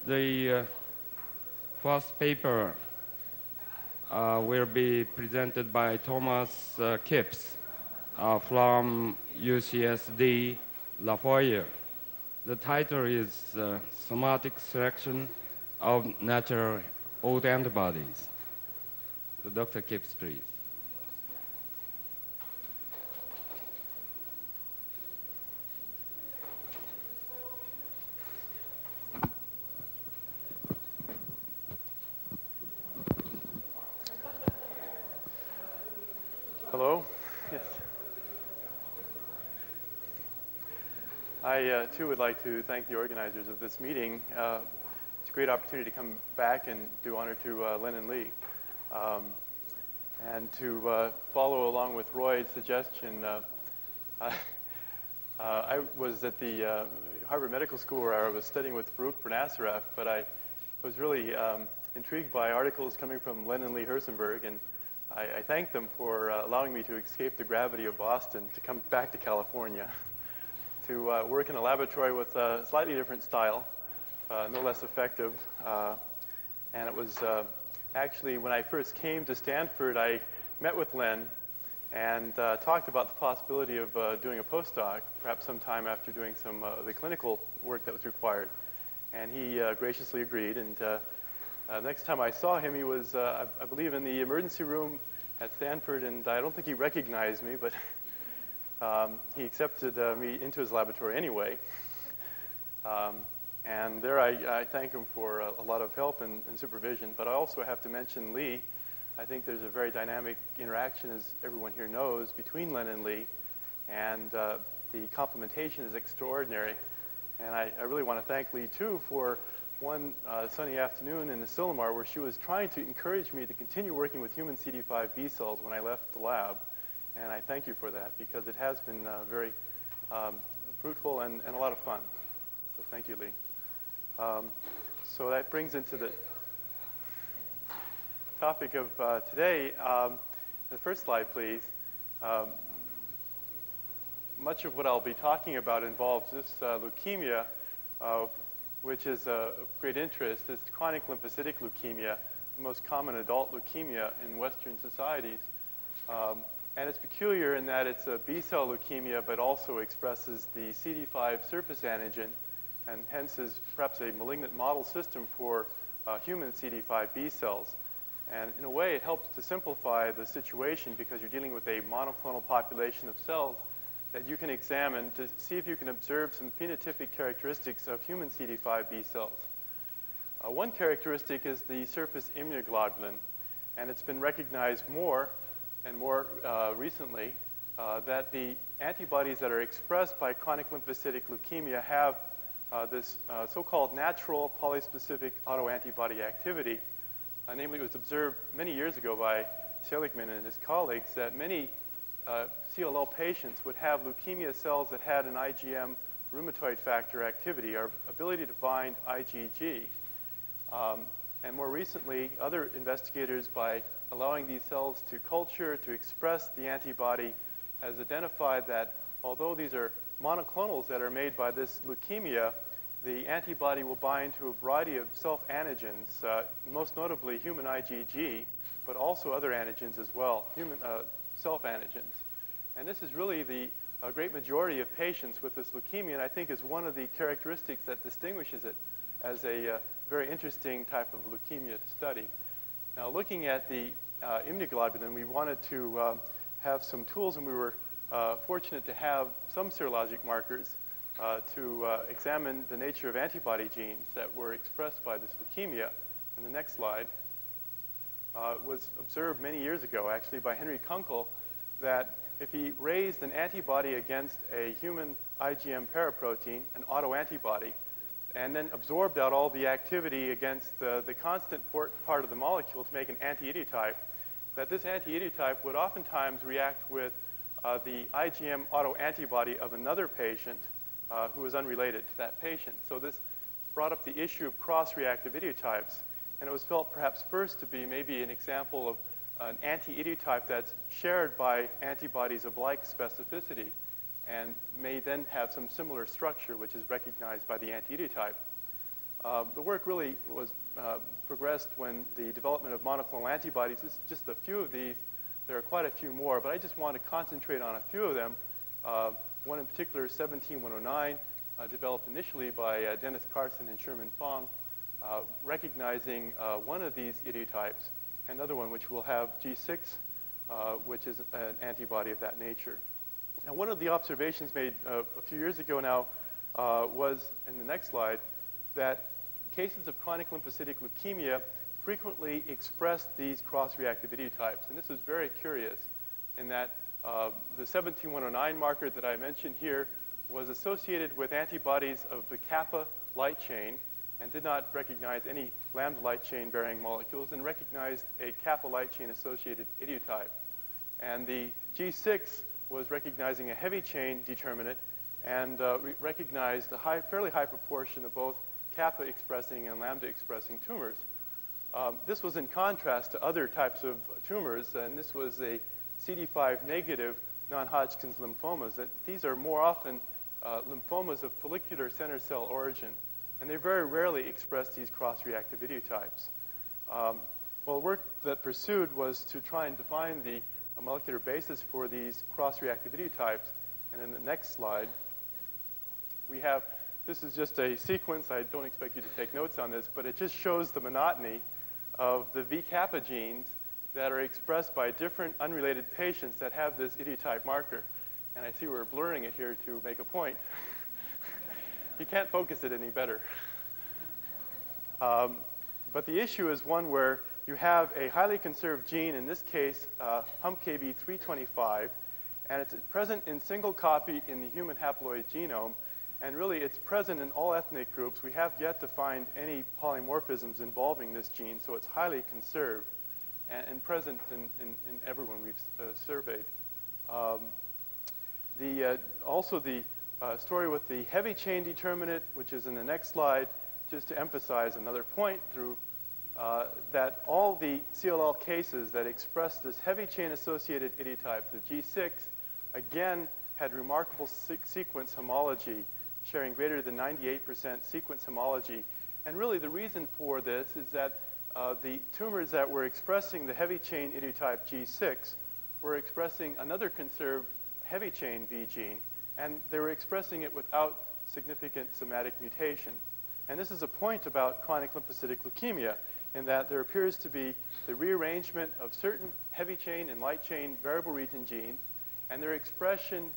The first paper will be presented by Thomas Kipps from UCSD La Foyer. The title is Somatic Selection of Natural Autoantibodies. So Dr. Kipps, please. Hello. Yes. I, too, would like to thank the organizers of this meeting. It's a great opportunity to come back and do honor to Lin and Lee. And to follow along with Roy's suggestion, I was at the Harvard Medical School where I was studying with Baruch Bernasaref, but I was really intrigued by articles coming from Lin and Lee Herzenberg, and I thank them for allowing me to escape the gravity of Boston to come back to California to work in a laboratory with a slightly different style, no less effective. And it was actually when I first came to Stanford, I met with Len and talked about the possibility of doing a postdoc, perhaps sometime after doing some of the clinical work that was required. And he graciously agreed. And next time I saw him, he was, I believe, in the emergency room at Stanford, and I don't think he recognized me, but he accepted me into his laboratory anyway. And there I thank him for a lot of help and supervision. But I also have to mention Lee. I think there's a very dynamic interaction, as everyone here knows, between Len and Lee. And the complementation is extraordinary. And I really want to thank Lee, too, for one sunny afternoon in the Cellular where she was trying to encourage me to continue working with human CD5 B cells when I left the lab. And I thank you for that, because it has been very fruitful and a lot of fun. So thank you, Lee. So that brings into the topic of today. The first slide, please. Much of what I'll be talking about involves this leukemia, which is of great interest. It's chronic lymphocytic leukemia, the most common adult leukemia in Western societies. And it's peculiar in that it's a B-cell leukemia, but also expresses the CD5 surface antigen, and hence is perhaps a malignant model system for human CD5 B cells. And in a way, it helps to simplify the situation because you're dealing with a monoclonal population of cells that you can examine to see if you can observe some phenotypic characteristics of human CD5 B cells. One characteristic is the surface immunoglobulin, and it's been recognized more and more recently that the antibodies that are expressed by chronic lymphocytic leukemia have this so-called natural polyspecific autoantibody activity. Namely, it was observed many years ago by Seligman and his colleagues that many CLL patients would have leukemia cells that had an IgM rheumatoid factor activity, our ability to bind IgG. And more recently, other investigators, by allowing these cells to culture, to express the antibody, has identified that although these are monoclonals that are made by this leukemia, the antibody will bind to a variety of self-antigens, most notably human IgG, but also other antigens as well, human self-antigens. And this is really the great majority of patients with this leukemia, and I think is one of the characteristics that distinguishes it as a very interesting type of leukemia to study. Now, looking at the immunoglobulin, we wanted to have some tools, and we were fortunate to have some serologic markers to examine the nature of antibody genes that were expressed by this leukemia. And the next slide was observed many years ago, actually, by Henry Kunkel, that if he raised an antibody against a human IgM paraprotein, an autoantibody, and then absorbed out all the activity against the constant part of the molecule to make an anti-idiotype, that this anti-idiotype would oftentimes react with the IgM autoantibody of another patient who was unrelated to that patient. So this brought up the issue of cross-reactive idiotypes, and it was felt perhaps first to be maybe an example of an anti-idiotype that's shared by antibodies of like specificity and may then have some similar structure which is recognized by the anti-idiotype. The work really was progressed when the development of monoclonal antibodies. This is just a few of these. There are quite a few more, but I just want to concentrate on a few of them. One in particular, 17109, developed initially by Dennis Carson and Sherman Fong, recognizing one of these idiotypes, another one which will have G6, which is an antibody of that nature. Now, one of the observations made a few years ago now was, in the next slide, that cases of chronic lymphocytic leukemia frequently expressed these cross-reactive idiotypes. And this was very curious in that the 17109 marker that I mentioned here was associated with antibodies of the kappa light chain and did not recognize any lambda light chain bearing molecules and recognized a kappa light chain associated idiotype. And the G6 was recognizing a heavy chain determinant and recognized a fairly high proportion of both kappa expressing and lambda expressing tumors. This was in contrast to other types of tumors, and this was a CD5 negative non-Hodgkin's lymphomas. These are more often lymphomas of follicular center cell origin, and they very rarely express these cross-reactive idiotypes. Well, the work that pursued was to try and define the molecular basis for these cross-reactive idiotypes. And in the next slide, we have, this is just a sequence. I don't expect you to take notes on this, but it just shows the monotony of the V-kappa genes that are expressed by different unrelated patients that have this idiotype marker. And I see we're blurring it here to make a point. You can't focus it any better. But the issue is one where you have a highly conserved gene, in this case, HumpKB325, and it's present in single copy in the human haploid genome, and really it's present in all ethnic groups. We have yet to find any polymorphisms involving this gene, so it's highly conserved and present in everyone we've surveyed. Also the story with the heavy chain determinant, which is in the next slide, just to emphasize another point through that all the CLL cases that express this heavy chain associated idiotype, the G6, again had remarkable sequence homology, sharing greater than 98% sequence homology. And really the reason for this is that the tumors that were expressing the heavy chain idiotype G6 were expressing another conserved heavy chain V gene, and they were expressing it without significant somatic mutation. And this is a point about chronic lymphocytic leukemia, in that there appears to be the rearrangement of certain heavy chain and light chain variable region genes, and their expression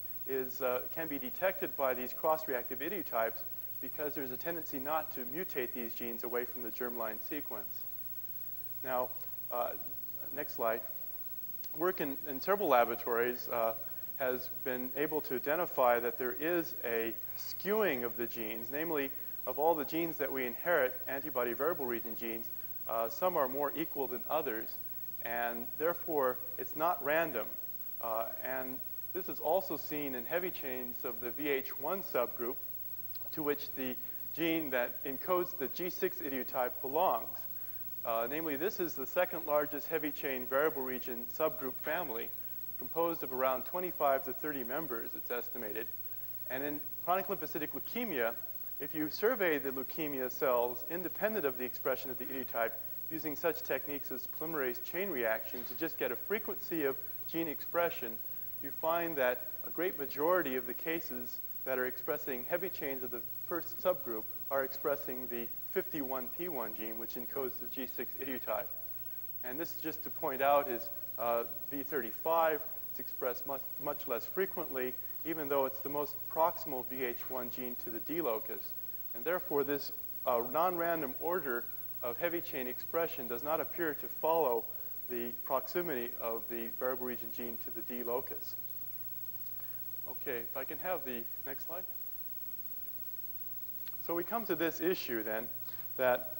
can be detected by these cross-reactive idiotypes because there's a tendency not to mutate these genes away from the germline sequence. Now, next slide. Work in several laboratories has been able to identify that there is a skewing of the genes, namely of all the genes that we inherit, antibody variable region genes, some are more equal than others, and therefore it's not random. And this is also seen in heavy chains of the VH1 subgroup, to which the gene that encodes the G6 idiotype belongs. Namely, this is the second largest heavy chain variable region subgroup family, composed of around 25 to 30 members, it's estimated. And in chronic lymphocytic leukemia, if you survey the leukemia cells independent of the expression of the idiotype using such techniques as polymerase chain reaction to just get a frequency of gene expression, you find that a great majority of the cases that are expressing heavy chains of the first subgroup are expressing the 51P1 gene, which encodes the G6 idiotype. And this, just to point out, is V35. It's expressed much less frequently, even though it's the most proximal VH1 gene to the D locus. And therefore, this non-random order of heavy chain expression does not appear to follow the proximity of the variable region gene to the D locus. Okay, if I can have the next slide. So we come to this issue then, that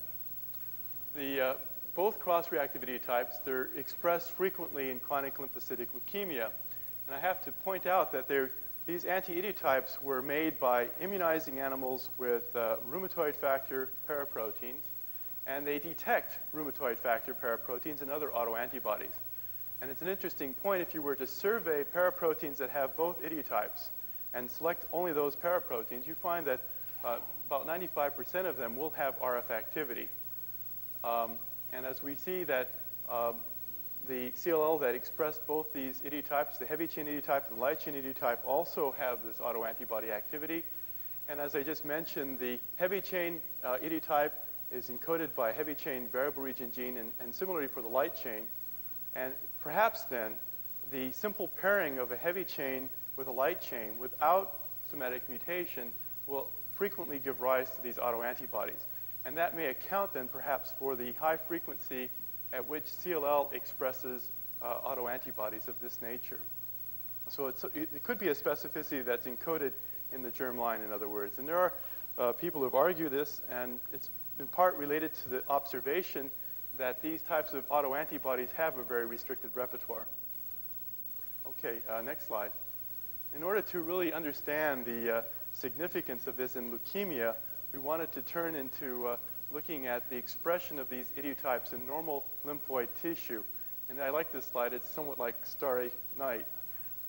both cross-reactive idiotypes, they're expressed frequently in chronic lymphocytic leukemia. And I have to point out that these anti-idiotypes were made by immunizing animals with rheumatoid factor paraproteins, and they detect rheumatoid factor paraproteins and other autoantibodies. And it's an interesting point, if you were to survey paraproteins that have both idiotypes and select only those paraproteins, you find that about 95% of them will have RF activity. And as we see that the CLL that express both these idiotypes, the heavy chain idiotype and the light chain idiotype, also have this autoantibody activity. And as I just mentioned, the heavy chain idiotype is encoded by a heavy chain variable region gene, and similarly for the light chain. And perhaps then, the simple pairing of a heavy chain with a light chain without somatic mutation will frequently give rise to these autoantibodies. And that may account then perhaps for the high frequency at which CLL expresses autoantibodies of this nature. So it could be a specificity that's encoded in the germline, in other words. And there are people who have argued this, and it's in part related to the observation that these types of autoantibodies have a very restricted repertoire. Okay, next slide. In order to really understand the significance of this in leukemia, we wanted to turn into looking at the expression of these idiotypes in normal lymphoid tissue. And I like this slide. It's somewhat like Starry Night.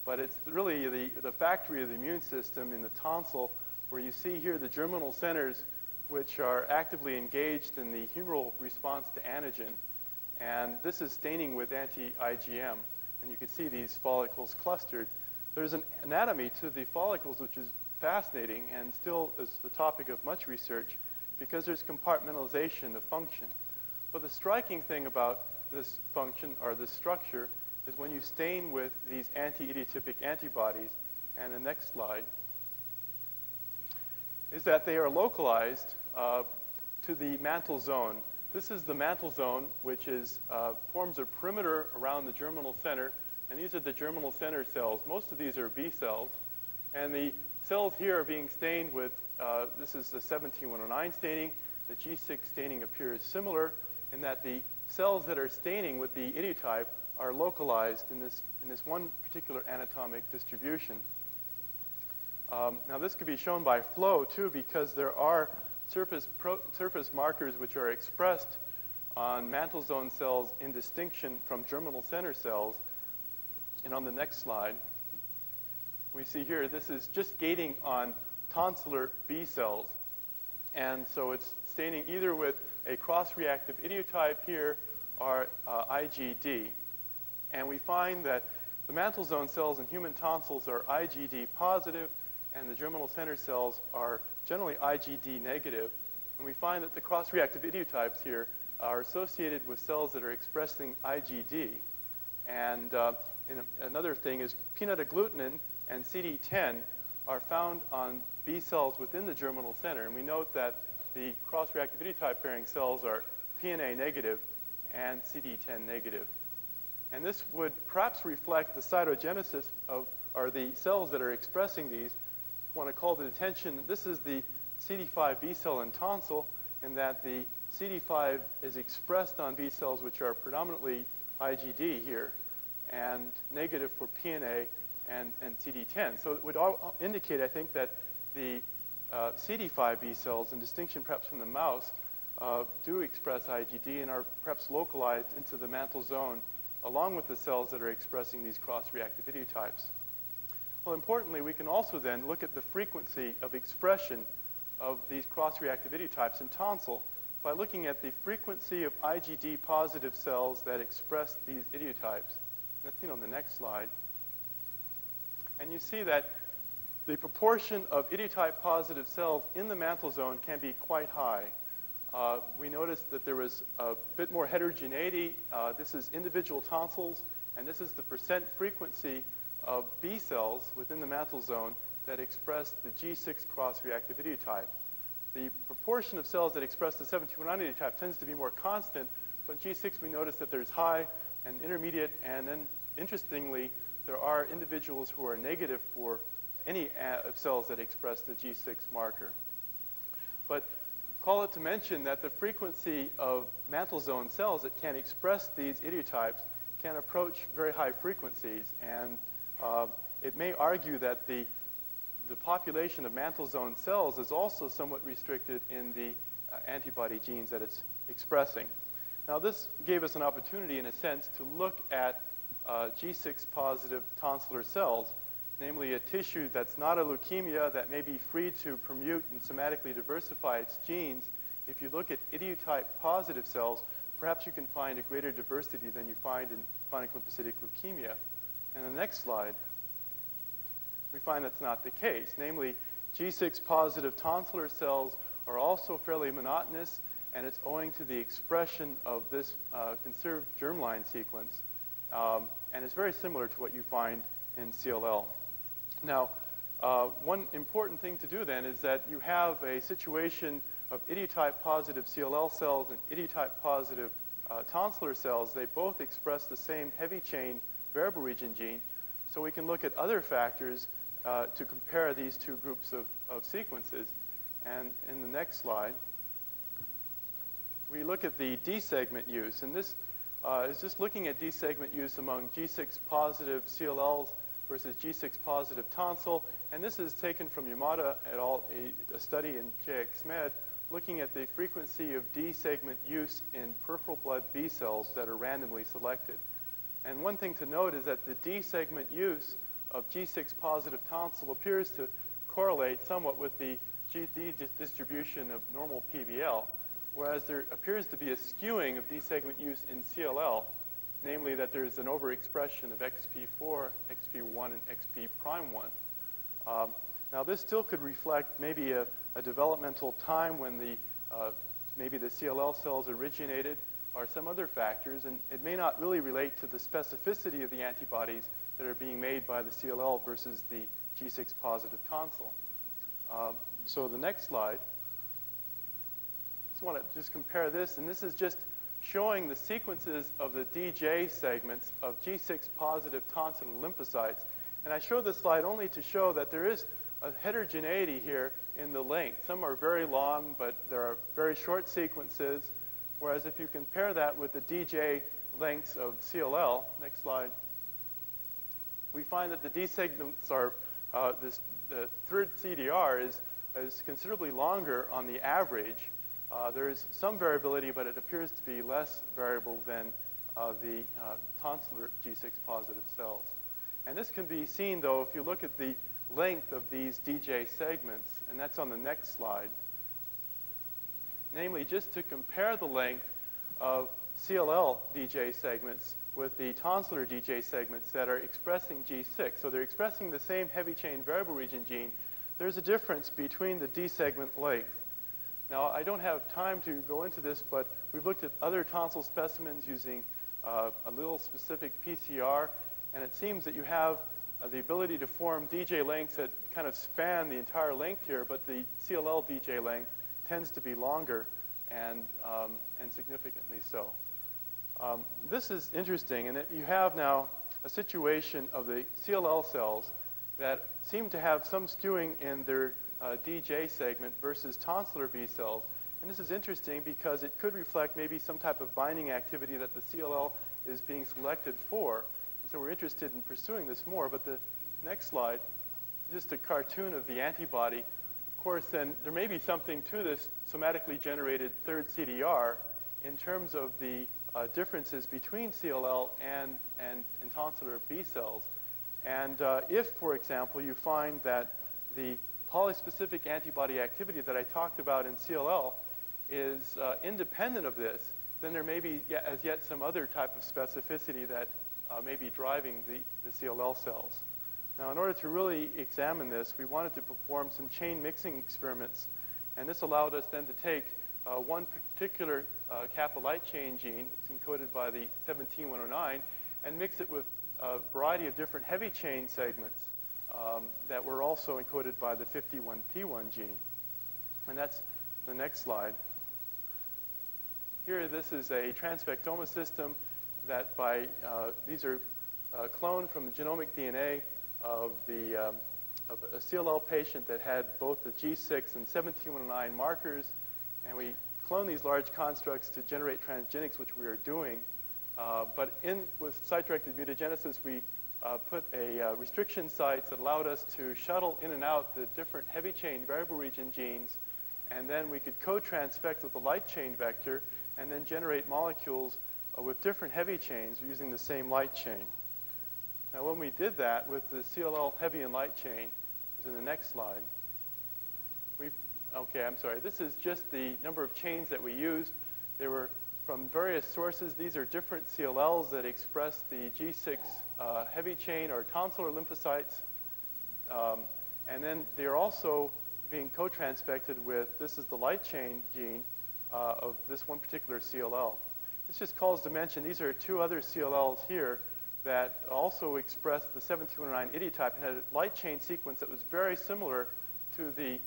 But it's really the factory of the immune system in the tonsil, where you see here the germinal centers which are actively engaged in the humoral response to antigen. And this is staining with anti-IgM. And you can see these follicles clustered. There's an anatomy to the follicles which is fascinating and still is the topic of much research because there's compartmentalization of function. But the striking thing about this function or this structure is when you stain with these anti-idiotypic antibodies, and the next slide, is that they are localized to the mantle zone. This is the mantle zone, which forms a perimeter around the germinal center, and these are the germinal center cells. Most of these are B cells, and the cells here are being stained with, this is the 17109 staining. The G6 staining appears similar in that the cells that are staining with the idiotype are localized in this one particular anatomic distribution. Now this could be shown by flow too, because there are surface markers which are expressed on mantle zone cells in distinction from germinal center cells. And on the next slide, we see here this is just gating on tonsillar B cells. And so it's staining either with a cross-reactive idiotype here or IgD. And we find that the mantle zone cells in human tonsils are IgD positive, and the germinal center cells are generally IgD negative. And we find that the cross-reactive idiotypes here are associated with cells that are expressing IgD. And another thing is peanut agglutinin and CD10 are found on B cells within the germinal center. And we note that the cross-reactive idiotype bearing cells are PNA negative and CD10 negative. And this would perhaps reflect the cytogenesis of, or the cells that are expressing these. I want to call the attention that this is the CD5 B cell in tonsil, and that the CD5 is expressed on B cells which are predominantly IgD here, and negative for PNA and CD10. So it would all indicate, I think, that the CD5 B cells, in distinction perhaps from the mouse, do express IgD and are perhaps localized into the mantle zone along with the cells that are expressing these cross-reactive idiotypes. Well, importantly, we can also then look at the frequency of expression of these cross-reactive idiotypes in tonsil by looking at the frequency of IgD positive cells that express these idiotypes. That's seen on the next slide. And you see that the proportion of idiotype positive cells in the mantle zone can be quite high. We noticed that there was a bit more heterogeneity. This is individual tonsils, and this is the percent frequency of B cells within the mantle zone that express the G6 cross-reactive idiotype. The proportion of cells that express the 1719 idiotype tends to be more constant, but in G6 we notice that there's high and intermediate, and then interestingly, there are individuals who are negative for any cells that express the G6 marker. But call it to mention that the frequency of mantle zone cells that can express these idiotypes can approach very high frequencies, and it may argue that the population of mantle zone cells is also somewhat restricted in the antibody genes that it's expressing. Now, this gave us an opportunity, in a sense, to look at G6 positive tonsillar cells namely a tissue that's not a leukemia that may be free to permute and somatically diversify its genes, if you look at idiotype positive cells, perhaps you can find a greater diversity than you find in chronic lymphocytic leukemia. And the next slide, we find that's not the case. Namely, G6 positive tonsillar cells are also fairly monotonous, and it's owing to the expression of this conserved germline sequence. And it's very similar to what you find in CLL. Now, one important thing to do then is that you have a situation of idiotype positive CLL cells and idiotype positive tonsillar cells. They both express the same heavy chain variable region gene. So we can look at other factors to compare these two groups of sequences. And in the next slide, we look at the D-segment use. And this is just looking at D-segment use among G6 positive CLLs versus G6 positive tonsil. And this is taken from Yamada et al., a study in JXMed, looking at the frequency of D-segment use in peripheral blood B cells that are randomly selected. And one thing to note is that the D-segment use of G6 positive tonsil appears to correlate somewhat with the GD distribution of normal PBL, whereas there appears to be a skewing of D-segment use in CLL, namely that there's an overexpression of XP4, XP1, and XP'1. Now, this still could reflect maybe a developmental time when maybe the CLL cells originated or some other factors, and it may not really relate to the specificity of the antibodies that are being made by the CLL versus the G6 positive tonsil. So the next slide. I want to just compare this, and this is just showing the sequences of the DJ segments of G6 positive tonsillar lymphocytes. And I show this slide only to show that there is a heterogeneity here in the length. Some are very long, but there are very short sequences, whereas if you compare that with the DJ lengths of CLL, next slide, we find that the D segments are, the third CDR is considerably longer on the average. There is some variability, but it appears to be less variable than the tonsillar G6 positive cells. And this can be seen, though, if you look at the length of these DJ segments, and that's on the next slide. Namely, just to compare the length of CLL DJ segments with the tonsillar DJ segments that are expressing G6. So they're expressing the same heavy chain variable region gene. There's a difference between the D segment length. Now, I don't have time to go into this, but we've looked at other tonsil specimens using allele-specific PCR, and it seems that you have the ability to form DJ lengths that kind of span the entire length here, but the CLL DJ length tends to be longer and significantly so. This is interesting, and you have now a situation of the CLL cells that seem to have some skewing in their DJ segment versus tonsillar B cells. And this is interesting because it could reflect maybe some type of binding activity that the CLL is being selected for. And so we're interested in pursuing this more. But the next slide, just a cartoon of the antibody. Of course, then there may be something to this somatically generated third CDR in terms of the differences between CLL and tonsillar B cells. And if, for example, you find that the polyspecific antibody activity that I talked about in CLL is independent of this, then there may be as yet some other type of specificity that may be driving the CLL cells. Now, in order to really examine this, we wanted to perform some chain mixing experiments, and this allowed us then to take one particular kappa light chain gene, it's encoded by the 17109, and mix it with a variety of different heavy chain segments that were also encoded by the 51P1 gene. And that's the next slide. Here, this is a transfectoma system that these are cloned from the genomic DNA of a CLL patient that had both the G6 and 17109 markers, and we clone these large constructs to generate transgenics, which we are doing. But with site-directed mutagenesis, we put a restriction sites that allowed us to shuttle in and out the different heavy chain variable region genes, and then we could co-transfect with the light chain vector and then generate molecules with different heavy chains using the same light chain. Now, when we did that with the CLL heavy and light chain, is in the next slide, this is just the number of chains that we used. They were from various sources. These are different CLLs that express the G6 heavy chain or tonsillar lymphocytes. And then they are also being co-transfected with, this is the light chain gene of this one particular CLL. This just calls to mention these are two other CLLs here that also expressed the 1709 idiotype and had a light chain sequence that was very similar to the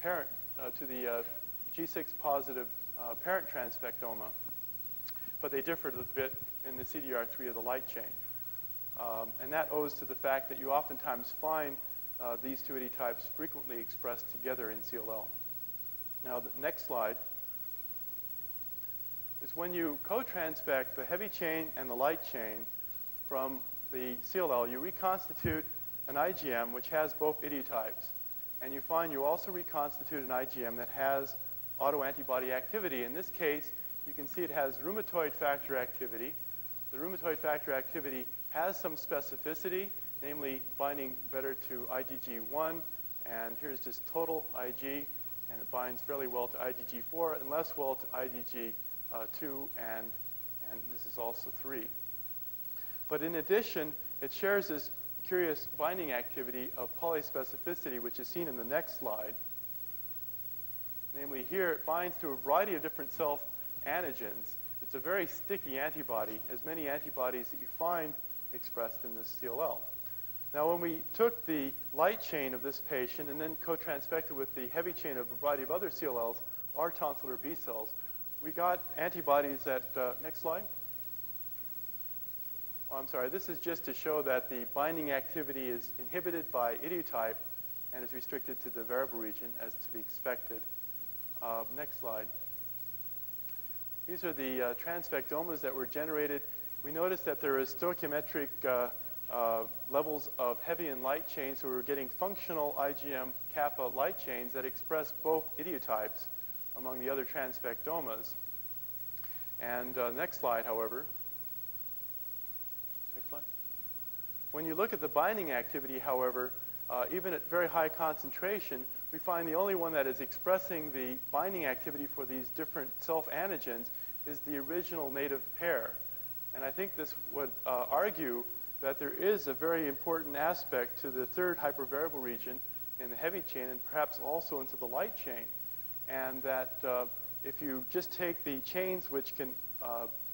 parent, to the G6 positive parent transfectoma, but they differed a bit in the CDR3 of the light chain. And that owes to the fact that you oftentimes find these two idiotypes frequently expressed together in CLL. Now, the next slide is when you co-transfect the heavy chain and the light chain from the CLL, you reconstitute an IgM which has both idiotypes. And you find you also reconstitute an IgM that has autoantibody activity. In this case, you can see it has rheumatoid factor activity. The rheumatoid factor activity has some specificity, namely binding better to IgG1. And here's just total Ig, and it binds fairly well to IgG4 and less well to IgG2, and this is also 3. But in addition, it shares this curious binding activity of polyspecificity, which is seen in the next slide. Namely, here it binds to a variety of different self-antigens. It's a very sticky antibody, as many antibodies that you find expressed in this CLL. Now, when we took the light chain of this patient and then co-transfected with the heavy chain of a variety of other CLLs, our tonsillar B cells, we got antibodies that, next slide. Oh, I'm sorry, this is just to show that the binding activity is inhibited by idiotype and is restricted to the variable region, as to be expected. Next slide. These are the transfectomas that were generated. We noticed that there is stoichiometric levels of heavy and light chains, so we were getting functional IgM kappa light chains that express both idiotypes among the other transfectomas. And next slide, however. Next slide. When you look at the binding activity, however, even at very high concentration, we find the only one that is expressing the binding activity for these different self-antigens is the original native pair. And I think this would argue that there is a very important aspect to the third hypervariable region in the heavy chain and perhaps also into the light chain. And that if you just take the chains which can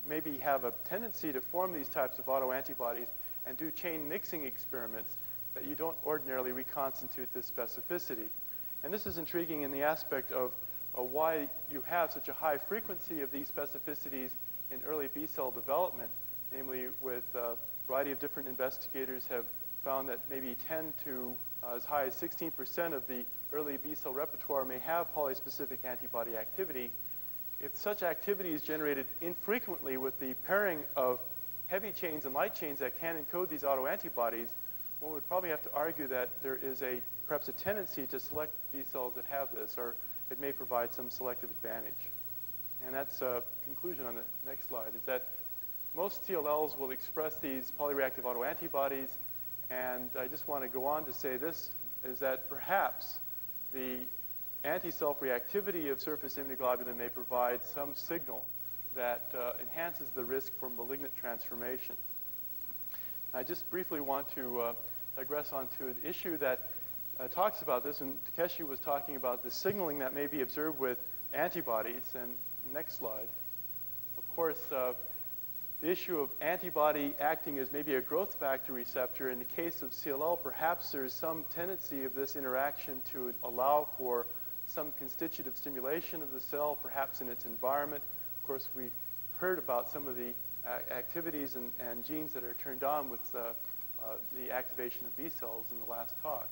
maybe have a tendency to form these types of autoantibodies and do chain mixing experiments, that you don't ordinarily reconstitute this specificity. And this is intriguing in the aspect of why you have such a high frequency of these specificities in early B-cell development, namely with a variety of different investigators have found that maybe 10 to as high as 16% of the early B-cell repertoire may have polyspecific antibody activity. If such activity is generated infrequently with the pairing of heavy chains and light chains that can encode these autoantibodies, one would probably have to argue that there is perhaps a tendency to select B cells that have this, or it may provide some selective advantage. And that's a conclusion on the next slide, is that most CLLs will express these polyreactive autoantibodies, and I just want to go on to say this, is that perhaps the anti-self reactivity of surface immunoglobulin may provide some signal that enhances the risk for malignant transformation. I just briefly want to digress onto an issue that talks about this, and Takeshi was talking about the signaling that may be observed with antibodies. And next slide. Of course, the issue of antibody acting as maybe a growth factor receptor. In the case of CLL, perhaps there's some tendency of this interaction to allow for some constitutive stimulation of the cell, perhaps in its environment. Of course, we heard about some of the activities and genes that are turned on with the activation of B cells in the last talk.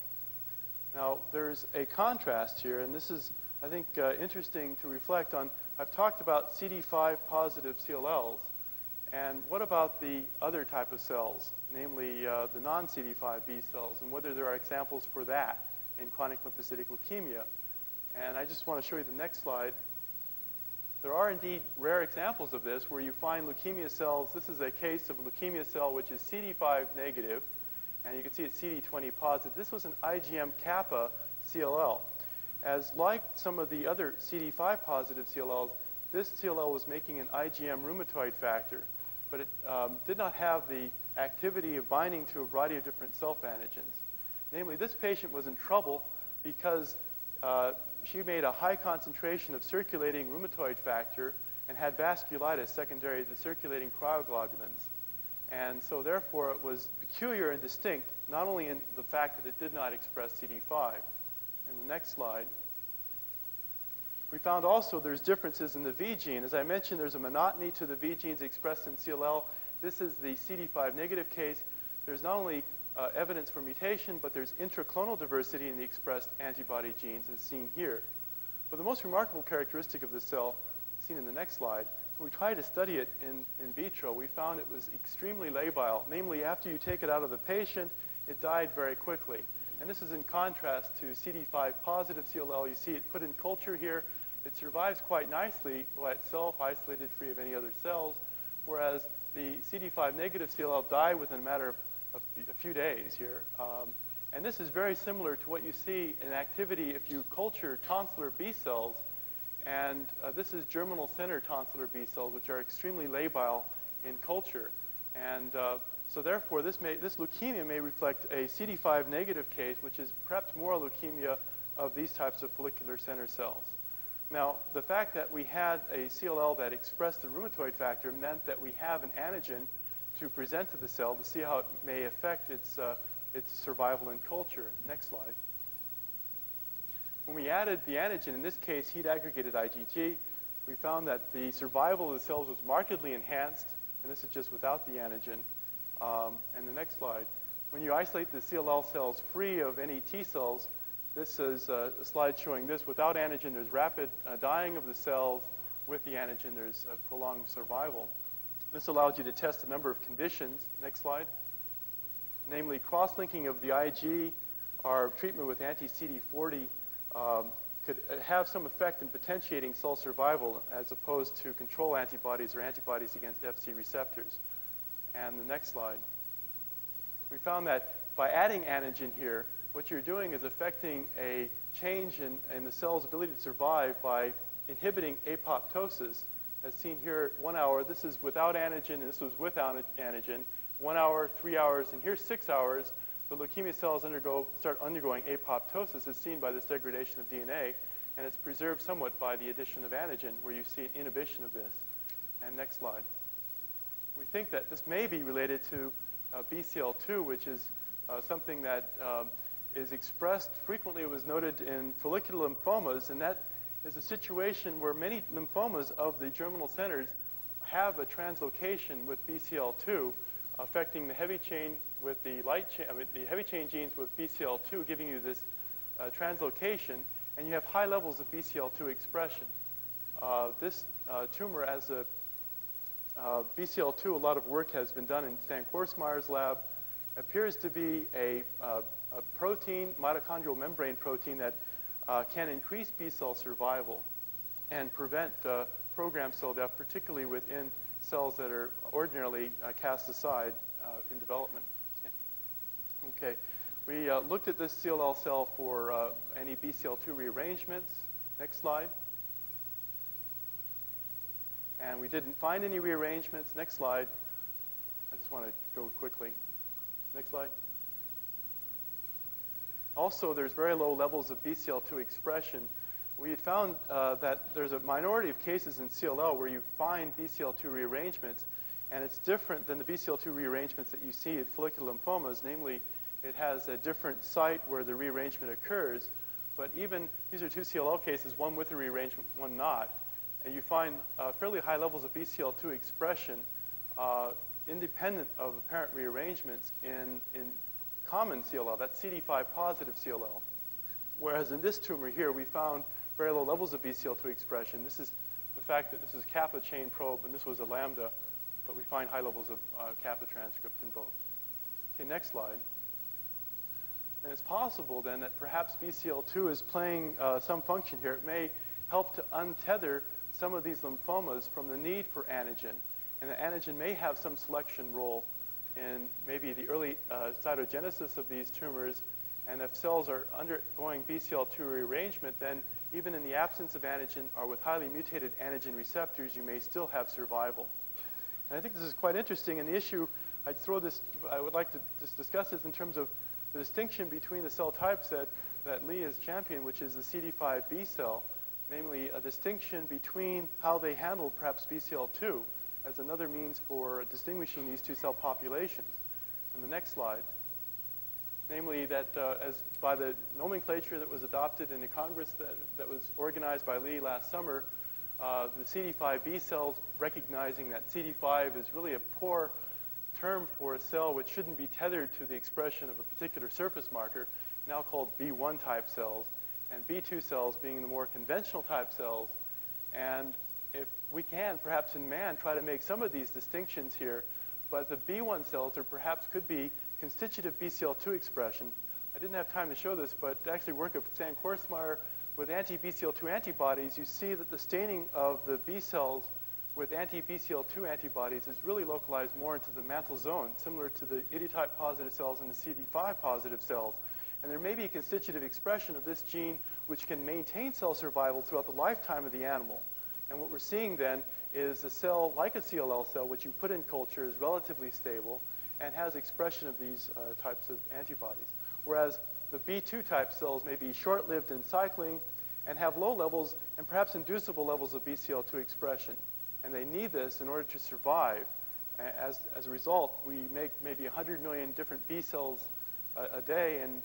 Now, there's a contrast here, and this is, I think, interesting to reflect on. I've talked about CD5 positive CLLs, and what about the other type of cells, namely the non-CD5 B cells, and whether there are examples for that in chronic lymphocytic leukemia. And I just want to show you the next slide. There are are indeed rare examples of this where you find leukemia cells. This is a case of leukemia cell which is CD5 negative, and you can see it's CD20 positive. This was an IgM kappa CLL. As like some of the other CD5 positive CLLs, this CLL was making an IgM rheumatoid factor, but it did not have the activity of binding to a variety of different self-antigens. Namely, this patient was in trouble because she made a high concentration of circulating rheumatoid factor and had vasculitis secondary to the circulating cryoglobulins. And so therefore it was peculiar and distinct, not only in the fact that it did not express CD5. In the next slide, we found also there's differences in the V gene. As I mentioned, there's a monotony to the V genes expressed in CLL. This is the CD5 negative case. There's not only evidence for mutation, but there's intraclonal diversity in the expressed antibody genes as seen here. But the most remarkable characteristic of the cell, seen in the next slide, when we tried to study it in vitro, we found it was extremely labile. Namely, after you take it out of the patient, it died very quickly. And this is in contrast to CD5 positive CLL. You see it put in culture here. It survives quite nicely by itself, isolated, free of any other cells, whereas the CD5 negative CLL died within a matter of a few days here. And this is very similar to what you see in activity if you culture tonsillar B cells. And this is germinal center tonsillar B cells, which are extremely labile in culture. And so therefore, this leukemia may reflect a CD5 negative case, which is perhaps more a leukemia of these types of follicular center cells. Now, the fact that we had a CLL that expressed the rheumatoid factor meant that we have an antigen to present to the cell to see how it may affect its survival in culture. Next slide. When we added the antigen, in this case, heat-aggregated IgG, we found that the survival of the cells was markedly enhanced, and this is just without the antigen. And the next slide. When you isolate the CLL cells free of any T cells, this is a slide showing this. Without antigen, there's rapid dying of the cells. With the antigen, there's prolonged survival. This allows you to test a number of conditions. Next slide. Namely, cross-linking of the IG or treatment with anti-CD40 could have some effect in potentiating cell survival as opposed to control antibodies or antibodies against FC receptors. And the next slide. We found that by adding antigen here, what you're doing is affecting a change in the cell's ability to survive by inhibiting apoptosis. As seen here at 1 hour, this is without antigen, and this was with antigen. 1 hour, 3 hours, and here's 6 hours. The leukemia cells start undergoing apoptosis, as seen by this degradation of DNA, and it's preserved somewhat by the addition of antigen, where you see inhibition of this. And next slide. We think that this may be related to BCL2, which is something that is expressed frequently. It was noted in follicular lymphomas, and that is a situation where many lymphomas of the germinal centers have a translocation with BCL2, affecting the heavy chain with the the heavy chain genes with BCL2, giving you this translocation, and you have high levels of BCL2 expression. This tumor, as a BCL2, a lot of work has been done in Stan Korsmeyer's lab, appears to be a protein, mitochondrial membrane protein, that can increase B cell survival and prevent programmed cell death, particularly within cells that are ordinarily cast aside in development. Okay, we looked at this CLL cell for any BCL2 rearrangements. Next slide. And we didn't find any rearrangements. Next slide. I just want to go quickly. Next slide. Also, there's very low levels of BCL2 expression. We had found that there's a minority of cases in CLL where you find BCL2 rearrangements, and it's different than the BCL2 rearrangements that you see in follicular lymphomas. Namely, it has a different site where the rearrangement occurs. But even, these are two CLL cases, one with a rearrangement, one not. And you find fairly high levels of BCL2 expression independent of apparent rearrangements in common CLL, that's CD5 positive CLL. Whereas in this tumor here, we found very low levels of BCL2 expression. This is the fact that this is kappa chain probe, and this was a lambda, but we find high levels of kappa transcript in both. Okay, next slide. And it's possible then that perhaps BCL2 is playing some function here. It may help to untether some of these lymphomas from the need for antigen. And the antigen may have some selection role in maybe the early cytogenesis of these tumors. And if cells are undergoing BCL2 rearrangement, then even in the absence of antigen or with highly mutated antigen receptors, you may still have survival. And I think this is quite interesting. And the issue, I would like to just discuss this in terms of the distinction between the cell types that Lee has championed, which is the CD5 B cell, namely a distinction between how they handled perhaps BCL2 as another means for distinguishing these two cell populations. And the next slide, namely that as by the nomenclature that was adopted in the Congress that was organized by Lee last summer, the CD5 B cells, recognizing that CD5 is really a poor term for a cell which shouldn't be tethered to the expression of a particular surface marker, now called B1 type cells, and B2 cells being the more conventional type cells. And if we can, perhaps in man, try to make some of these distinctions here, but the B1 cells could be constitutive BCL2 expression. I didn't have time to show this, but actually work of Stan Korsmeyer with anti-BCL2 antibodies, you see that the staining of the B cells with anti-BCL2 antibodies is really localized more into the mantle zone, similar to the idiotype positive cells and the CD5 positive cells. And there may be a constitutive expression of this gene which can maintain cell survival throughout the lifetime of the animal. And what we're seeing then is a cell like a CLL cell, which you put in culture, is relatively stable and has expression of these types of antibodies. Whereas the B2 type cells may be short-lived in cycling and have low levels and perhaps inducible levels of BCL2 expression. And they need this in order to survive. As a result, we make maybe 100 million different B cells a day, and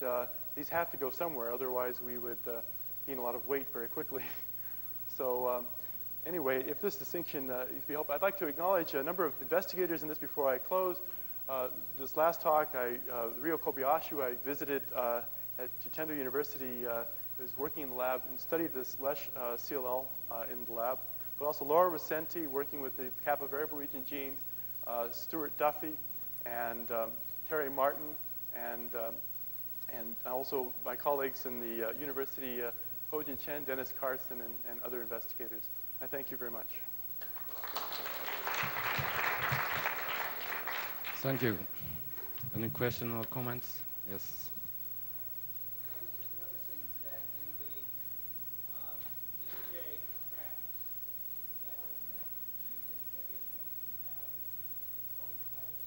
these have to go somewhere. Otherwise, we would gain a lot of weight very quickly. So anyway, if this distinction, if you help, I'd like to acknowledge a number of investigators in this before I close. This last talk, Ryo Kobayashi, I visited at Juchendo University, was working in the lab and studied this LESH CLL in the lab. But also Laura Recenti, working with the kappa variable region genes, Stuart Duffy, and Terry Martin, and also my colleagues in the university, Ho Jin Chen, Dennis Carson, and other investigators. I thank you very much. Thank you. Any questions or comments? Yes. I was just noticing that in the EJ tracks that are used in heavy chain, you have polytyrus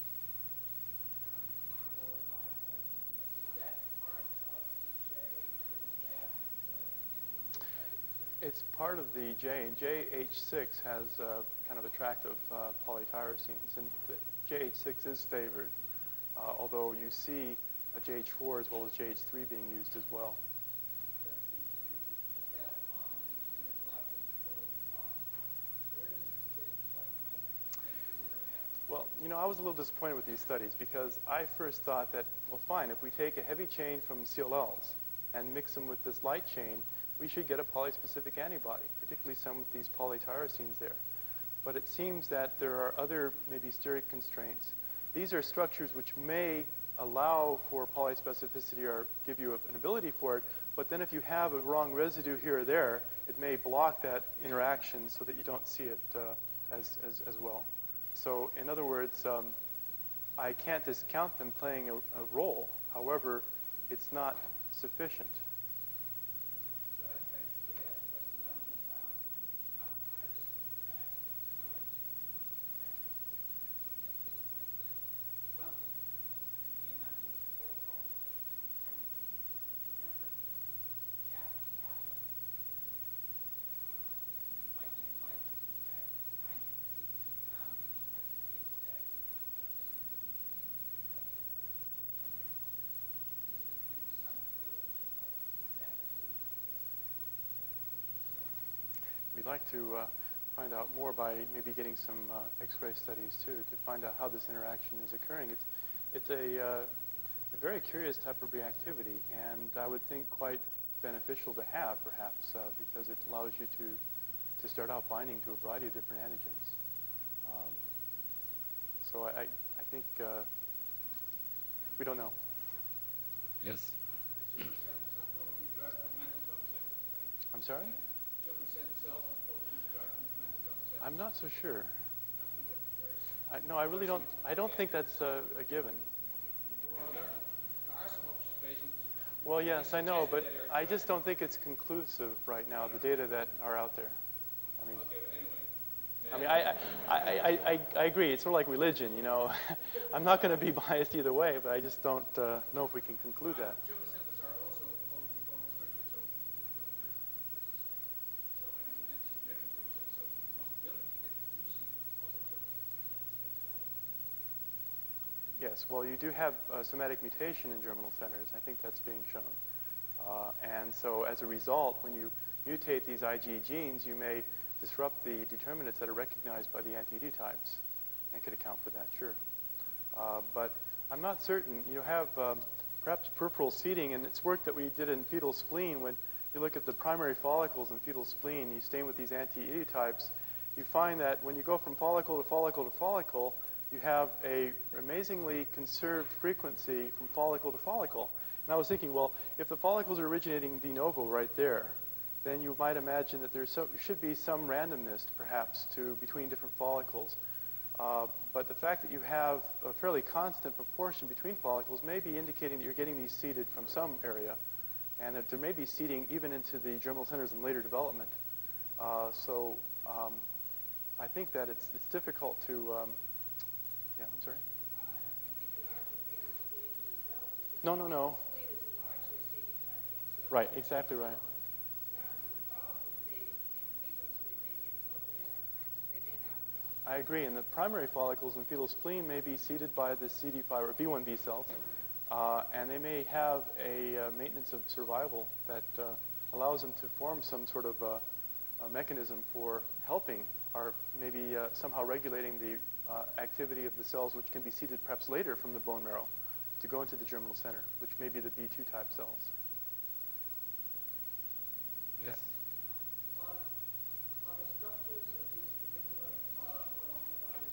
4 or 5 types. Is that part of EJ, or is that It's part of the J, and JH6 has kind of attractive polytyrosines, and the JH6 is favored, although you see a JH4 as well as JH3 being used as well. So when you put that on the immunological model, where does it sit? What type of things is interacting? Well, you know, I was a little disappointed with these studies because I first thought that, well, fine, if we take a heavy chain from CLLs and mix them with this light chain, we should get a polyspecific antibody, particularly some with these polytyrosines there. But it seems that there are other maybe steric constraints. These are structures which may allow for polyspecificity or give you an ability for it, but then if you have a wrong residue here or there, it may block that interaction so that you don't see it as well. So in other words, I can't discount them playing a role. However, it's not sufficient. We'd like to find out more by maybe getting some X-ray studies too to find out how this interaction is occurring. It's a very curious type of reactivity, and I would think quite beneficial to have perhaps because it allows you to start out binding to a variety of different antigens. So I think we don't know. Yes. I'm sorry? Children sent cells are thought to be derived from I'm not so sure. No, I really don't. I don't think that's a given. Well, there are some observations. Well, yes, I know, but I just don't think it's conclusive right now, the data that are out there. I mean, Okay, but anyway. I mean, I agree. It's sort of like religion, you know. I'm not going to be biased either way, but I just don't know if we can conclude that. German centers are also autoconformal structures, so in an anti-driven process, so the possibility that you do see positive German centers. Yes, well, you do have somatic mutation in germinal centers. I think that's being shown. And so as a result, when you mutate these IgE genes, you may disrupt the determinants that are recognized by the anti-D types and could account for that, sure. But I'm not certain. You have perhaps peripheral seeding, and it's work that we did in fetal spleen. When you look at the primary follicles in fetal spleen, you stain with these anti-E types, you find that when you go from follicle to follicle to follicle, you have a amazingly conserved frequency from follicle to follicle. And I was thinking, well, if the follicles are originating de novo right there, then you might imagine that there should be some randomness, perhaps, between different follicles. But the fact that you have a fairly constant proportion between follicles may be indicating that you're getting these seeded from some area, and that there may be seeding even into the germinal centers in later development. So I think that it's difficult to, yeah, I'm sorry? No. Right, exactly right. I agree, and the primary follicles in fetal spleen may be seeded by the CD5 or B1B cells, and they may have a maintenance of survival that allows them to form some sort of a mechanism for helping or maybe somehow regulating the activity of the cells which can be seeded perhaps later from the bone marrow to go into the germinal center, which may be the B2 type cells. Yes. Are the structures of these particular autoantibodies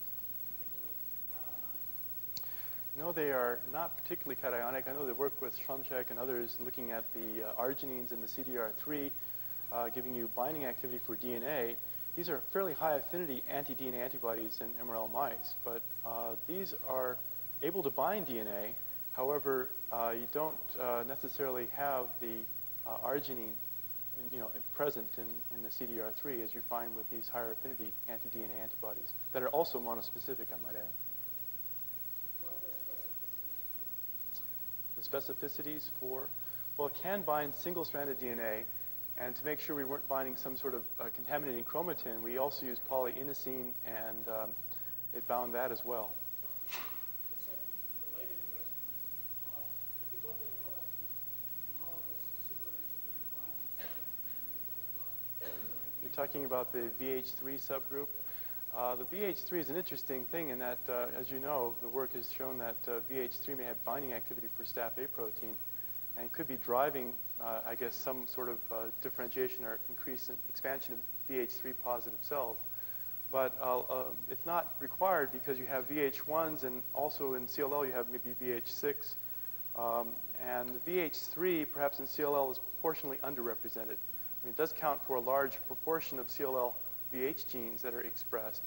particularly cationic? No, they are not particularly cationic. I know they work with Shrumchek and others looking at the arginines in the CDR3, giving you binding activity for DNA. These are fairly high affinity anti-DNA antibodies in MRL mice, but these are able to bind DNA. However, you don't necessarily have the arginine present in the CDR3 as you find with these higher affinity anti-DNA antibodies that are also monospecific, I might add. What are the specificities? The specificities for, well, it can bind single-stranded DNA, and to make sure we weren't binding some sort of contaminating chromatin, we also used polyinosine, and it bound that as well. The second related question, if you look at all that homologous superantigen binding You're talking about the VH3 subgroup. The VH3 is an interesting thing in that, as you know, the work has shown that VH3 may have binding activity for staph A protein and could be driving, I guess, some sort of differentiation or increase in expansion of VH3 positive cells. But it's not required because you have VH1s, and also in CLL you have maybe VH6. And the VH3, perhaps in CLL, is proportionally underrepresented. I mean, it does count for a large proportion of CLL VH genes that are expressed,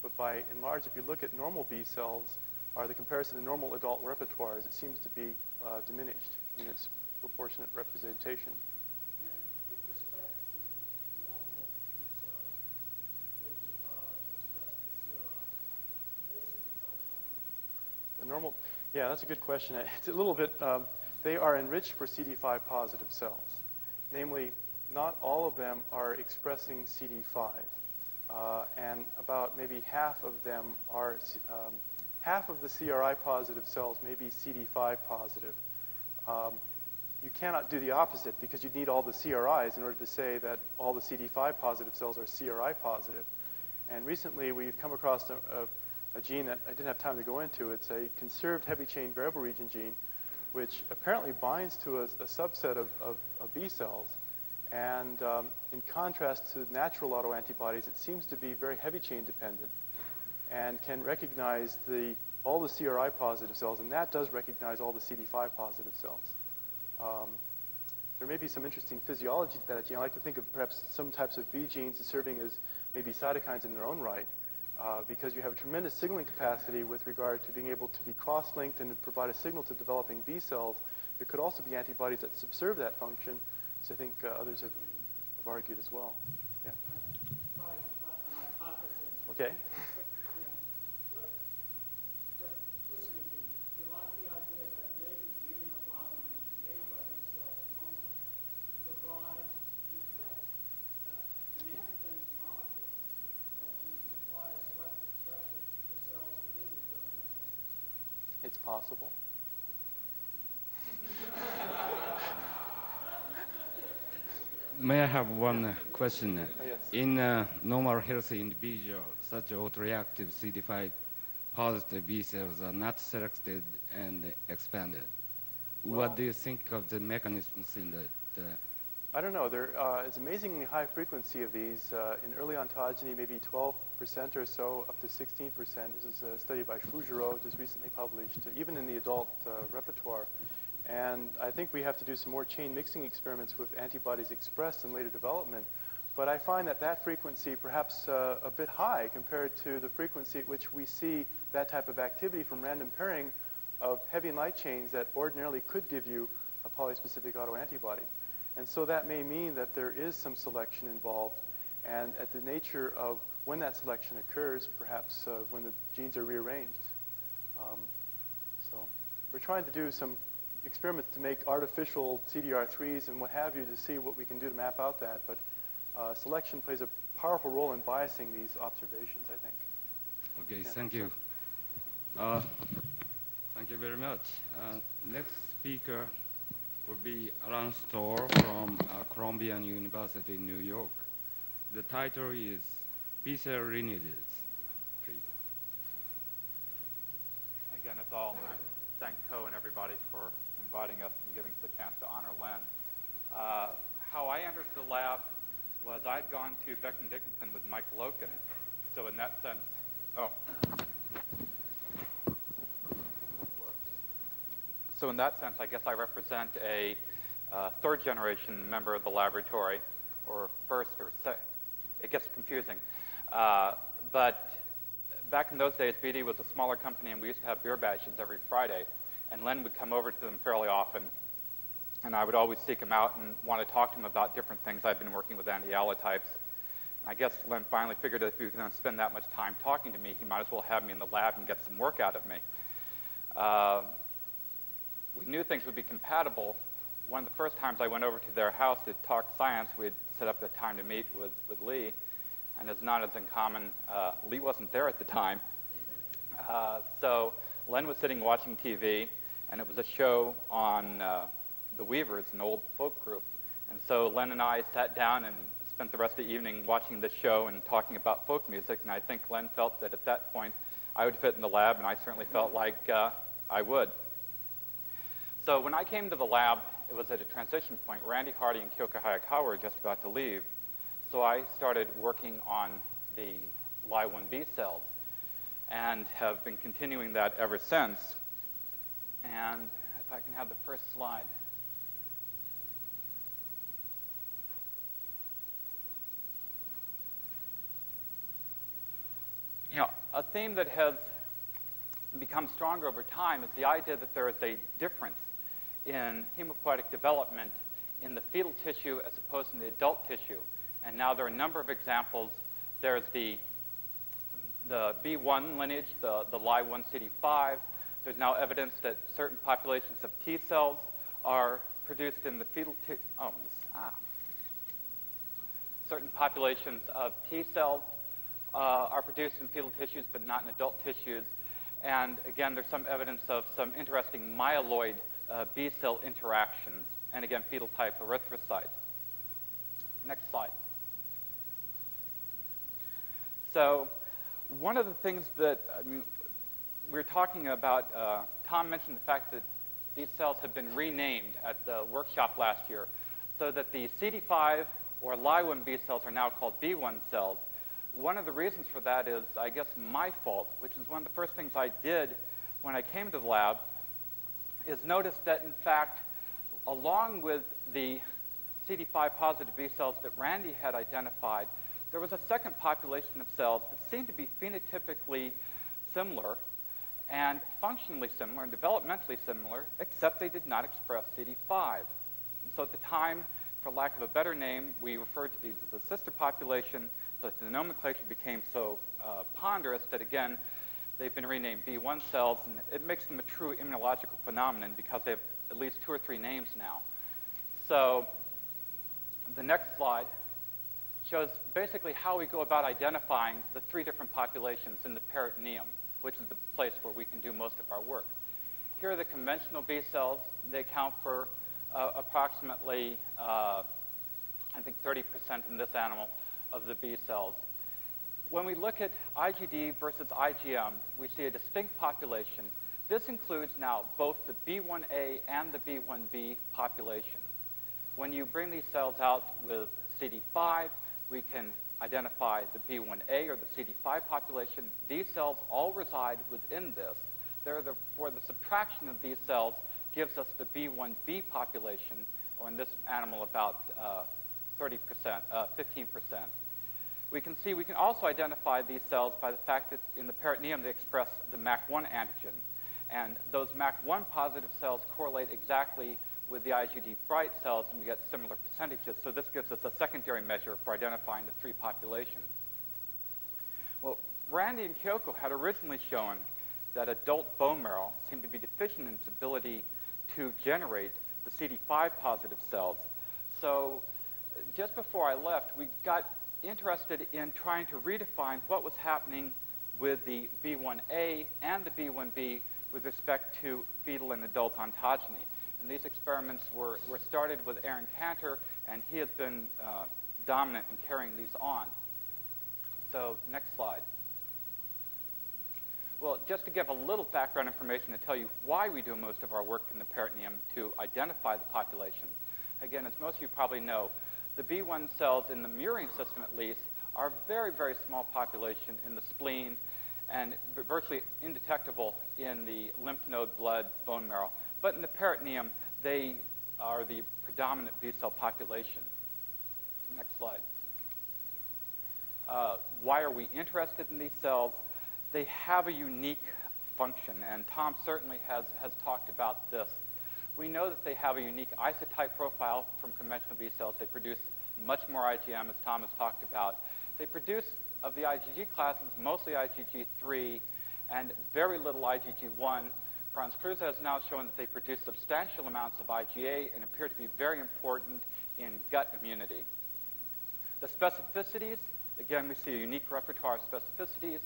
but by and large, if you look at normal B cells, or the comparison to normal adult repertoires, it seems to be diminished in its proportionate representation. And with respect to normal B cells, which express the CRI, are they CD5 The normal, yeah, that's a good question. It's a little bit, they are enriched for CD5 positive cells. Namely, not all of them are expressing CD5. And about maybe half of them are, half of the CRI positive cells may be CD5 positive. You cannot do the opposite because you'd need all the CRIs in order to say that all the CD5 positive cells are CRI positive. And recently we've come across a gene that I didn't have time to go into. It's a conserved heavy chain variable region gene, which apparently binds to a subset of B cells. And in contrast to natural autoantibodies, it seems to be very heavy chain dependent and can recognize all the CRI positive cells, and that does recognize all the CD5 positive cells. there may be some interesting physiology to that gene. I like to think of perhaps some types of B genes as serving as maybe cytokines in their own right, because you have a tremendous signaling capacity with regard to being able to be cross-linked and provide a signal to developing B cells. There could also be antibodies that subserve that function, as I think others have argued as well. Yeah. Try an hypothesis. Okay. Just listening to you, you like the idea that maybe the immunoglobulin made by these cells normally provides, in effect, an antigenic molecule that can supply a selective pressure to cells within the germinal cell. It's possible. May I have one question? Yes. In normal healthy individual, such autoreactive CD5 positive B cells are not selected and expanded. Well, What do you think of the mechanisms in that? I don't know. There is amazingly high frequency of these. In early ontogeny, maybe 12% or so, up to 16%. This is a study by Fougereau, just recently published, even in the adult repertoire. And I think we have to do some more chain mixing experiments with antibodies expressed in later development. But I find that that frequency perhaps a bit high compared to the frequency at which we see that type of activity from random pairing of heavy and light chains that ordinarily could give you a polyspecific autoantibody. And so that may mean that there is some selection involved. And at the nature of when that selection occurs, perhaps when the genes are rearranged. So we're trying to do some experiments to make artificial CDR3s and what have you to see what we can do to map out that. But selection plays a powerful role in biasing these observations, I think. Okay, Yeah, thank you. Thank you very much. Next speaker will be Alan Storr from Columbia University in New York. The title is B-cell lineages. Please. Again, it's all. I thank Co and everybody for inviting us and giving us a chance to honor Len. How I entered the lab was I'd gone to Becton Dickinson with Mike Loken. So in that sense, I guess I represent a third-generation member of the laboratory, or first, or it gets confusing. But back in those days, BD was a smaller company, and we used to have beer bashes every Friday. And Len would come over to them fairly often, and I would always seek him out and want to talk to him about different things. I've been working with anti-allotypes. And I guess Len finally figured that if he was going to spend that much time talking to me, he might as well have me in the lab and get some work out of me. We knew things would be compatible. One of the first times I went over to their house to talk science, we had set up a time to meet with Lee. And it's not as uncommon. Lee wasn't there at the time. So Len was sitting watching TV, and it was a show on the Weavers, an old folk group. And so Len and I sat down and spent the rest of the evening watching this show and talking about folk music. And I think Len felt that at that point I would fit in the lab, and I certainly felt like I would. So when I came to the lab, it was at a transition point. Randy Hardy and Kyoka Hayakawa were just about to leave. So I started working on the Ly1B cells and have been continuing that ever since. And if I can have the first slide. You know, a theme that has become stronger over time is the idea that there is a difference in hematopoietic development in the fetal tissue as opposed to the adult tissue. And now there are a number of examples. There's the B1 lineage, the Ly1 CD5. There's now evidence that certain populations of T cells are produced in the fetal tissue. Certain populations of T cells are produced in fetal tissues, but not in adult tissues. And again, there's some evidence of some interesting myeloid B cell interactions, and again, fetal type erythrocytes. Next slide. So one of the things that we're talking about, Tom mentioned the fact that these cells have been renamed at the workshop last year, so that the CD5 or Ly1B cells are now called B1 cells. One of the reasons for that is, I guess, my fault, which is one of the first things I did when I came to the lab, is notice that, in fact, along with the CD5 positive B cells that Randy had identified, there was a second population of cells that seemed to be phenotypically similar and functionally similar and developmentally similar, except they did not express CD5. And so at the time, for lack of a better name, we referred to these as a sister population, but the nomenclature became so ponderous that, again, they've been renamed B1 cells, and it makes them a true immunological phenomenon because they have at least 2 or 3 names now. So the next slide shows basically how we go about identifying the 3 different populations in the peritoneum, which is the place where we can do most of our work. Here are the conventional B cells. They account for approximately, I think, 30% in this animal of the B cells. When we look at IgD versus IgM, we see a distinct population. This includes now both the B1A and the B1B population. When you bring these cells out with CD5, we can identify the B1A or the CD5 population. These cells all reside within this. For the subtraction of these cells gives us the B1B population, or in this animal about 15%. We can also identify these cells by the fact that in the peritoneum they express the MAC1 antigen. And those MAC1 positive cells correlate exactly with the IgD bright cells, and we get similar percentages. So this gives us a secondary measure for identifying the 3 populations. Well, Randy and Kyoko had originally shown that adult bone marrow seemed to be deficient in its ability to generate the CD5 positive cells. So just before I left, we got interested in trying to redefine what was happening with the B1A and the B1B with respect to fetal and adult ontogeny. And these experiments were started with Aaron Cantor, and he has been dominant in carrying these on. So next slide. Well, just to give a little background information to tell you why we do most of our work in the peritoneum to identify the population. Again, as most of you probably know, the B1 cells in the murine system, at least, are a very, very small population in the spleen and virtually indetectable in the lymph node, blood, bone marrow. But in the peritoneum, they are the predominant B cell population. Next slide. Why are we interested in these cells? They have a unique function, and Tom certainly has talked about this. We know that they have a unique isotype profile from conventional B cells. They produce much more IgM, as Tom has talked about. They produce, of the IgG classes, mostly IgG3 and very little IgG1. Franz Kruse has now shown that they produce substantial amounts of IgA and appear to be very important in gut immunity. The specificities, again, we see a unique repertoire of specificities,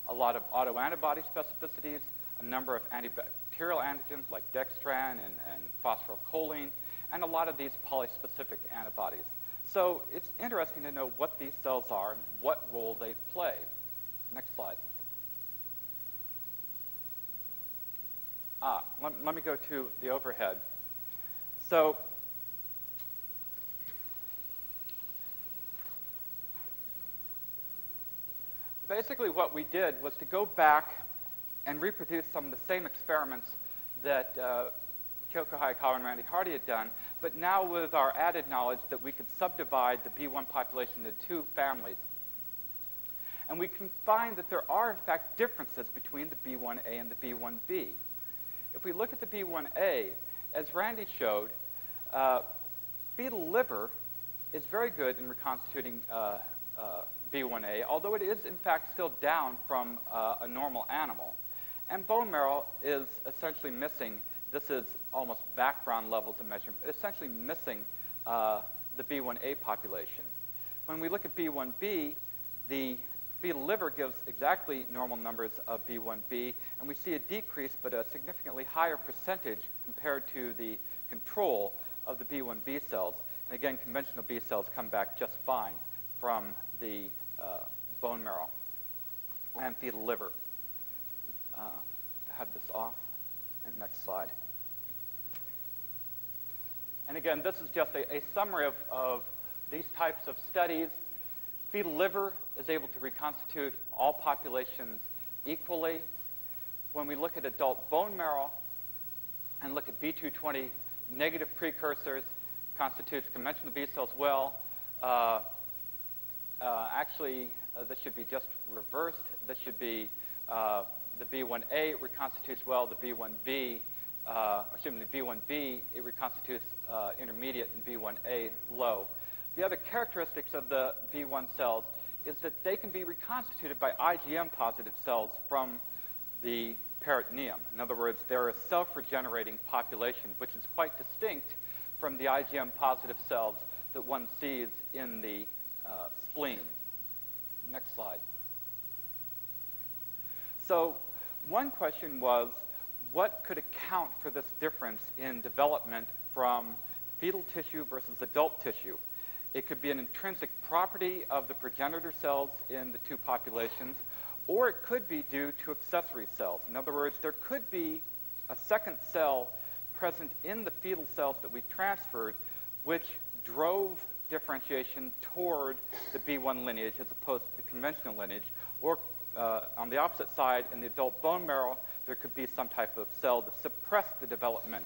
a lot of autoantibody specificities, a number of antibacterial antigens like dextran and phosphorylcholine, and a lot of these polyspecific antibodies. So it's interesting to know what these cells are and what role they play. Next slide. Let me go to the overhead. So basically what we did was to go back and reproduce some of the same experiments that Kyoko Hayakawa and Randy Hardy had done, but now with our added knowledge that we could subdivide the B1 population into 2 families. And we can find that there are, in fact, differences between the B1A and the B1B. If we look at the B1A, as Randy showed, fetal liver is very good in reconstituting B1A, although it is, in fact, still down from a normal animal. And bone marrow is essentially missing. This is almost background levels of measurement, essentially missing the B1A population. When we look at B1B, the fetal liver gives exactly normal numbers of B1B, and we see a decrease, but a significantly higher percentage compared to the control of the B1B cells. And again, conventional B cells come back just fine from the bone marrow and fetal liver. To have this off. And next slide. And again, this is just a summary of these types of studies. Fetal liver is able to reconstitute all populations equally. When we look at adult bone marrow and look at B220 negative precursors constitutes conventional B cells well. Actually, this should be just reversed. This should be the B1A reconstitutes well, the B1B, the B1B, it reconstitutes intermediate and B1A low. The other characteristics of the B1 cells is that they can be reconstituted by IgM-positive cells from the peritoneum. In other words, they're a self-regenerating population, which is quite distinct from the IgM-positive cells that one sees in the spleen. Next slide. So one question was, what could account for this difference in development from fetal tissue versus adult tissue? It could be an intrinsic property of the progenitor cells in the two populations, or it could be due to accessory cells. In other words, there could be a second cell present in the fetal cells that we transferred, which drove differentiation toward the B1 lineage as opposed to the conventional lineage. Or on the opposite side, in the adult bone marrow, there could be some type of cell that suppressed the development.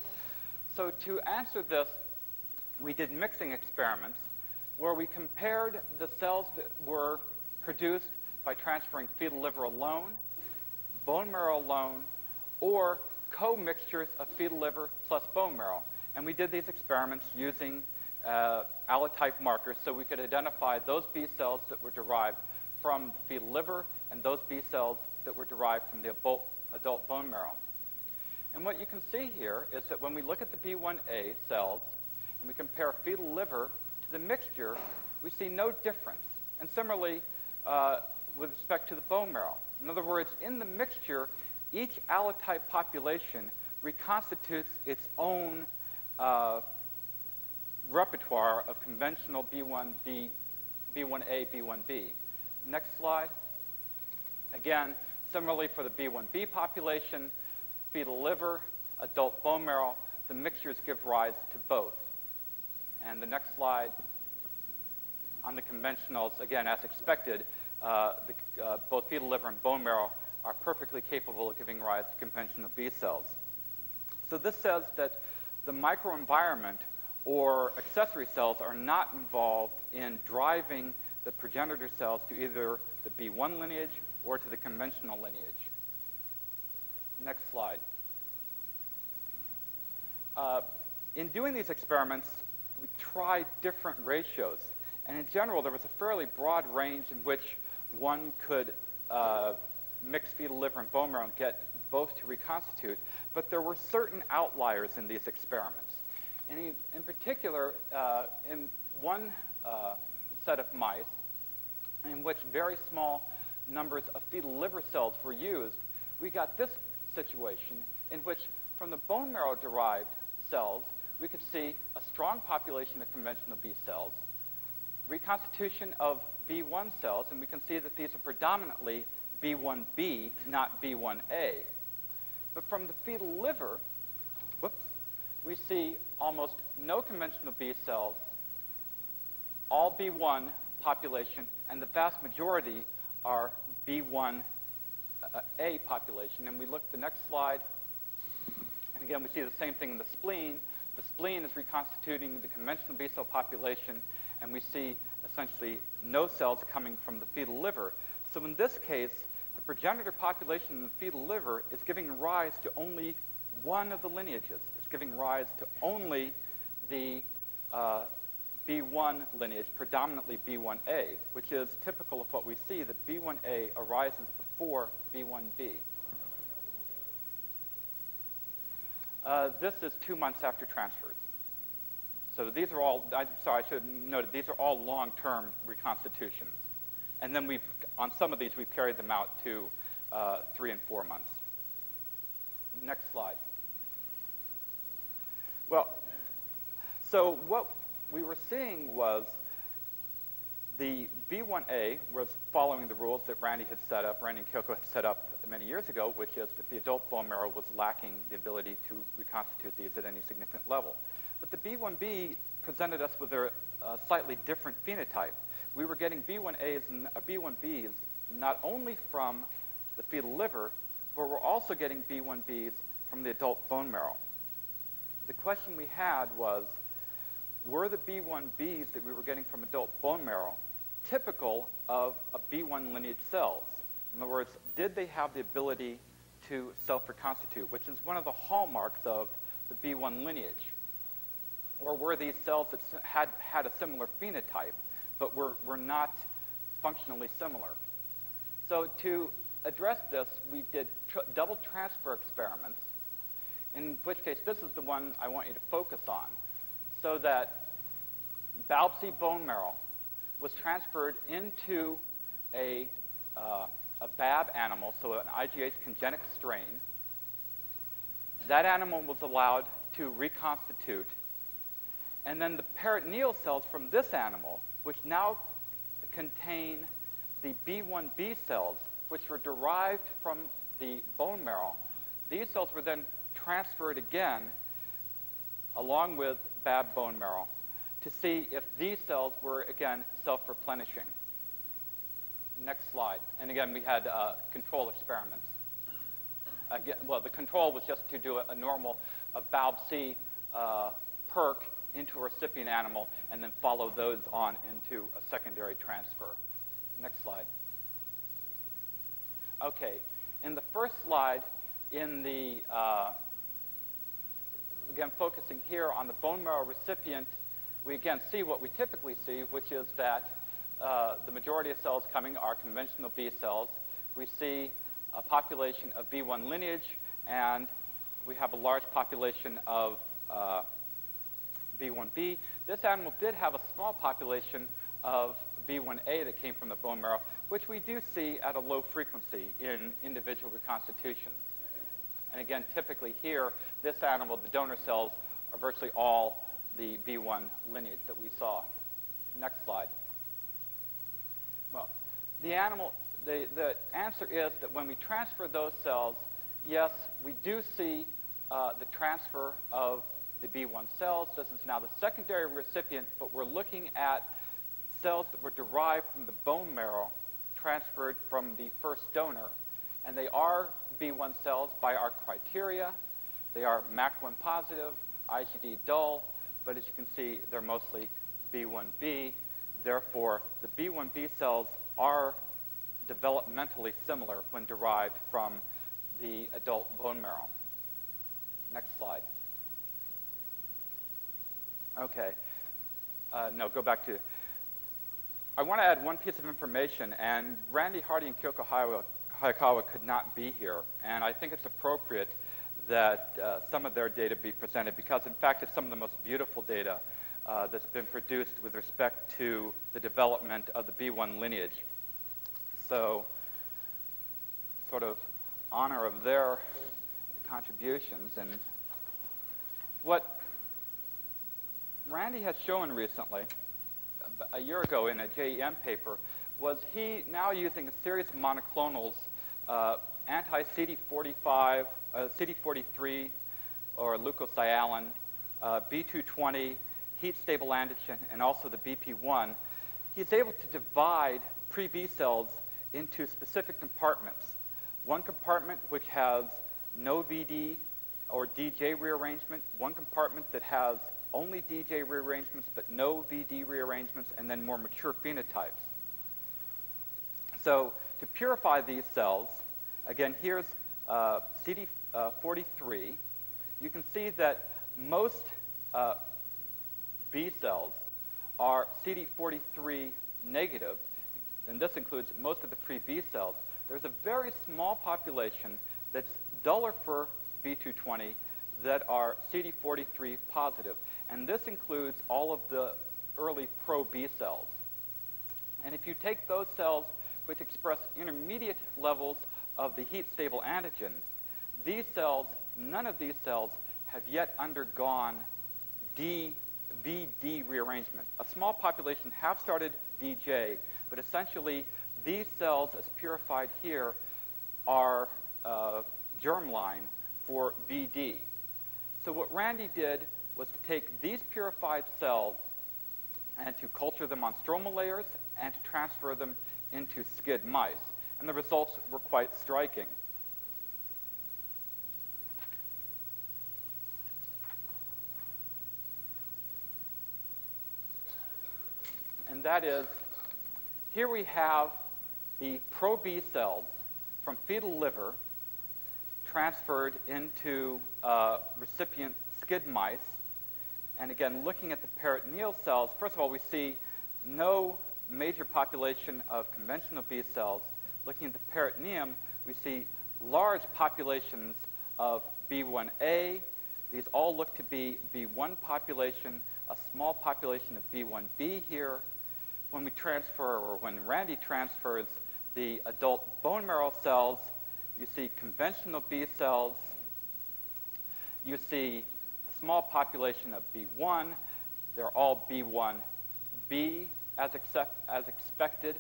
So to answer this, we did mixing experiments where we compared the cells that were produced by transferring fetal liver alone, bone marrow alone, or co-mixtures of fetal liver plus bone marrow. And we did these experiments using allotype markers so we could identify those B cells that were derived from the fetal liver and those B cells that were derived from the adult bone marrow. And what you can see here is that when we look at the B1A cells and we compare fetal liver to the mixture, we see no difference. And similarly, with respect to the bone marrow. In other words, in the mixture, each allotype population reconstitutes its own repertoire of conventional B1A, B1B. Next slide. Again, similarly for the B1B population, fetal liver, adult bone marrow, the mixtures give rise to both. And the next slide, on the conventionals, again, as expected, both fetal liver and bone marrow are perfectly capable of giving rise to conventional B cells. So this says that the microenvironment or accessory cells are not involved in driving the progenitor cells to either the B1 lineage or to the conventional lineage. Next slide. In doing these experiments, we tried different ratios. And in general, there was a fairly broad range in which one could mix fetal liver and bone marrow and get both to reconstitute. But there were certain outliers in these experiments. And in particular, in one set of mice, in which very small numbers of fetal liver cells were used, we got this situation in which from the bone marrow-derived cells, we could see a strong population of conventional B cells, reconstitution of B1 cells, and we can see that these are predominantly B1B, not B1A. But from the fetal liver, we see almost no conventional B cells, all B1 population, and the vast majority are B1A population. And we look at the next slide, and again, we see the same thing in the spleen. The spleen is reconstituting the conventional B cell population, and we see essentially no cells coming from the fetal liver. So in this case, the progenitor population in the fetal liver is giving rise to only one of the lineages. It's giving rise to only the B1 lineage, predominantly B1A, which is typical of what we see, that B1A arises before B1B. This is 2 months after transfers. So these are all, I should have noted, these are all long-term reconstitutions. And then on some of these, we've carried them out to 3 and 4 months. Next slide. Well, so what we were seeing was the B1A was following the rules that Randy had set up, Randy and Kyoko had set up many years ago, which is that the adult bone marrow was lacking the ability to reconstitute these at any significant level. But the B1B presented us with a slightly different phenotype. We were getting B1As and B1Bs not only from the fetal liver, but we're also getting B1Bs from the adult bone marrow. the question we had was, were the B1Bs that we were getting from adult bone marrow typical of B1 lineage cells? In other words, did they have the ability to self-reconstitute, which is one of the hallmarks of the B1 lineage? Or were these cells that had a similar phenotype, but were not functionally similar? So to address this, we did double transfer experiments, in which case this is the one I want you to focus on, so that biopsy bone marrow was transferred into a BAB animal, so an IgH congenic strain. That animal was allowed to reconstitute, and then the peritoneal cells from this animal, which now contain the B1B cells, which were derived from the bone marrow, these cells were then transferred again along with BAB bone marrow to see if these cells were, again, self-replenishing. Next slide. And again, we had control experiments. Again, well, the control was just to do a normal BALB-C perk into a recipient animal and then follow those on into a secondary transfer. Next slide. Okay. In the first slide, in the again, focusing here on the bone marrow recipient, we again see what we typically see, which is that the majority of cells coming are conventional B cells. We see a population of B1 lineage, and we have a large population of B1B. This animal did have a small population of B1A that came from the bone marrow, which we do see at a low frequency in individual reconstitutions. And again, typically here, this animal, the donor cells, are virtually all the B1 lineage that we saw. Next slide. Well, the answer is that when we transfer those cells, yes, we do see the transfer of the B1 cells. This is now the secondary recipient, but we're looking at cells that were derived from the bone marrow transferred from the first donor. And they are B1 cells by our criteria. They are MAC1 positive, IgD dull, but as you can see, they're mostly B1B. Therefore, the B1B cells are developmentally similar when derived from the adult bone marrow. Next slide. Okay. No, go back to... I want to add one piece of information, and Randy Hardy and Kyoko Hayakawa could not be here, and I think it's appropriate that some of their data be presented because, in fact, it's some of the most beautiful data that's been produced with respect to the development of the B1 lineage. So, sort of honor of their contributions. And what Randy has shown recently, a year ago in a JEM paper, was he now using a series of monoclonals, anti-CD45, CD43, or leukocyalin, B220, heat-stable antigen, and also the BP1. He's able to divide pre-B cells into specific compartments. One compartment which has no VD or DJ rearrangement, one compartment that has only DJ rearrangements but no VD rearrangements, and then more mature phenotypes. So to purify these cells, again, here's CD43. You can see that most B cells are CD43 negative, and this includes most of the pre-B cells. There's a very small population that's duller for B220 that are CD43 positive, and this includes all of the early pro-B cells. And if you take those cells which express intermediate levels of the heat-stable antigen, these cells, none of these cells have yet undergone VD rearrangement. A small population have started DJ, but essentially these cells, as purified here, are germline for VD. So what Randy did was to take these purified cells and to culture them on stromal layers and to transfer them into SCID mice. And the results were quite striking. and that is, here we have the pro-B cells from fetal liver transferred into recipient skid mice. And again, looking at the peritoneal cells, first of all, we see no major population of conventional B cells. Looking at the peritoneum, we see large populations of B1A. These all look to be B1 population, a small population of B1B here. When we transfer, or when Randy transfers the adult bone marrow cells, you see conventional B cells. You see a small population of B1. They're all B1B as expected.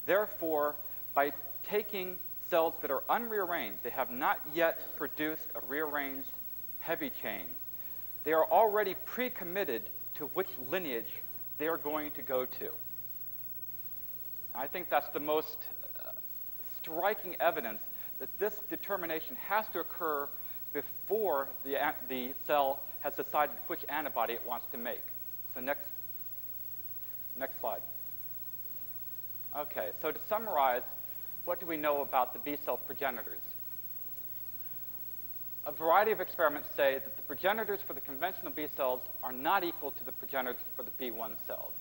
Therefore, by taking cells that are unrearranged, they have not yet produced a rearranged heavy chain, they are already pre-committed to which lineage they are going to go to. I think that's the most striking evidence that this determination has to occur before the cell has decided which antibody it wants to make. So next slide. Okay, so to summarize, what do we know about the B cell progenitors? A variety of experiments say that the progenitors for the conventional B cells are not equal to the progenitors for the B1 cells.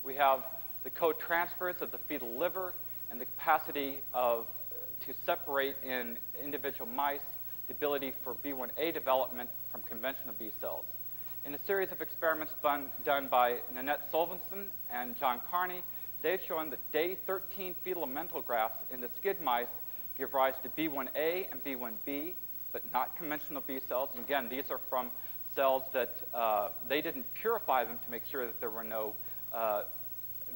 We have the co-transfers of the fetal liver and the capacity to separate in individual mice the ability for B1A development from conventional B cells. In a series of experiments done by Nanette Solvenson and John Carney, they've shown that day 13 fetal mental grafts in the skid mice give rise to B1A and B1B, but not conventional B cells. And again, these are from cells that they didn't purify them to make sure that there were no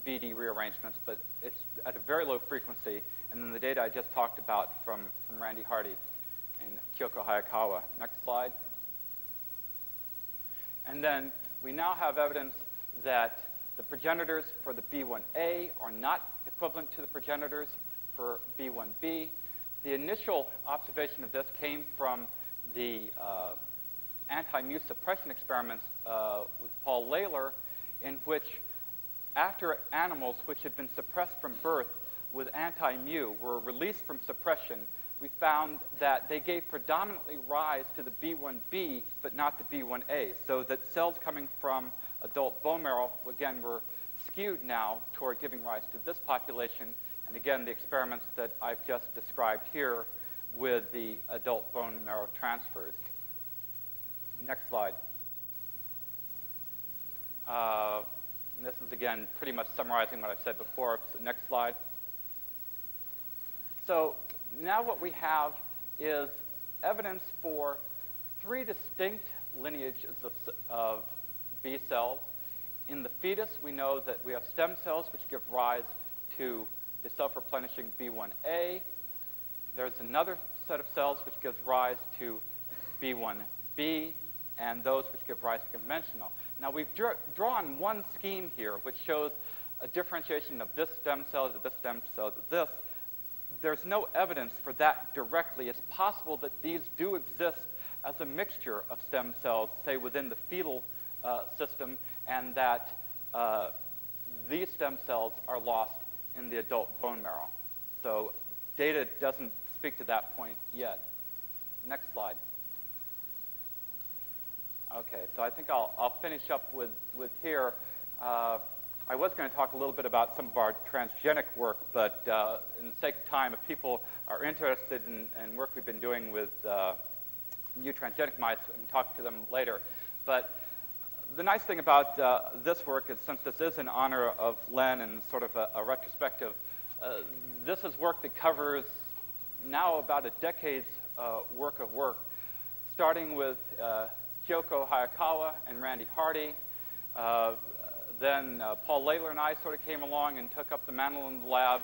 VD rearrangements, but it's at a very low frequency. And then the data I just talked about from Randy Hardy and Kyoko Hayakawa. Next slide. And then we now have evidence that the progenitors for the B1A are not equivalent to the progenitors for B1B. The initial observation of this came from the anti-mu suppression experiments with Paul Lalor, in which after animals which had been suppressed from birth with anti-mu were released from suppression, we found that they gave predominantly rise to the B1B, but not the B1A, so that cells coming from adult bone marrow, again, were skewed now toward giving rise to this population. And again, the experiments that I've just described here with the adult bone marrow transfers. Next slide. This is, again, pretty much summarizing what I've said before. So next slide. So now what we have is evidence for 3 distinct lineages of B cells. In the fetus, we know that we have stem cells which give rise to the self-replenishing B1A. There's another set of cells which gives rise to B1B, and those which give rise to conventional. Now, we've drawn one scheme here which shows a differentiation of this stem cell to this stem cell to this. There's no evidence for that directly. It's possible that these do exist as a mixture of stem cells, say within the fetal system, and that these stem cells are lost in the adult bone marrow. So data doesn't speak to that point yet. Next slide. Okay, so I think I'll finish up with here. I was going to talk a little bit about some of our transgenic work, but in the sake of time, if people are interested in work we've been doing with new transgenic mice, we can talk to them later. But the nice thing about this work is, since this is in honor of Len and sort of a retrospective, this is work that covers now about a decade's work of work, starting with Kyoko Hayakawa and Randy Hardy. Then Paul Lalor and I sort of came along and took up the mantle in the lab.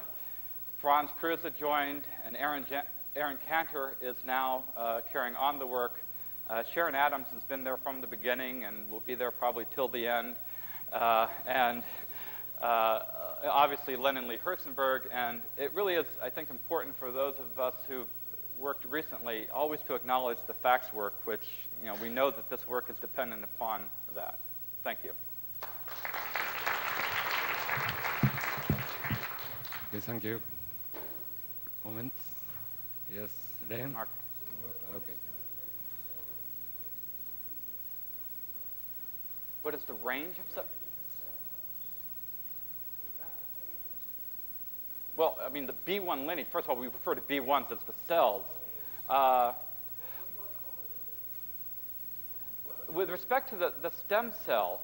Franz Kruse joined, and Aaron Cantor is now carrying on the work. Sharon Adams has been there from the beginning and will be there probably till the end. And obviously Len and Lee Herzenberg. And it really is, I think, important for those of us who've worked recently always to acknowledge the fax work, which, we know that this work is dependent upon that. Thank you. Okay, thank you. Comments? Yes, then? Mark. Okay. What is the range of cell? Well, I mean, the B1 lineage, first of all, we refer to B1s as the cells. With respect to the stem cell,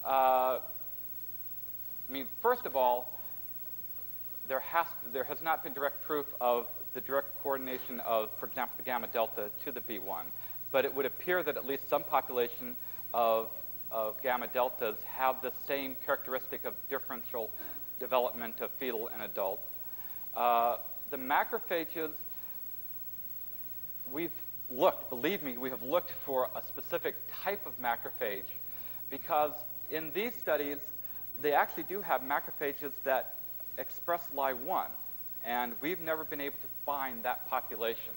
I mean, first of all, there has not been direct proof of the direct coordination of, for example, the gamma delta to the B1, but it would appear that at least some population of gamma deltas have the same characteristic of differential development of fetal and adult. The macrophages, we've looked, believe me, we have looked for a specific type of macrophage because in these studies, they actually do have macrophages that express Ly1, and we've never been able to find that population.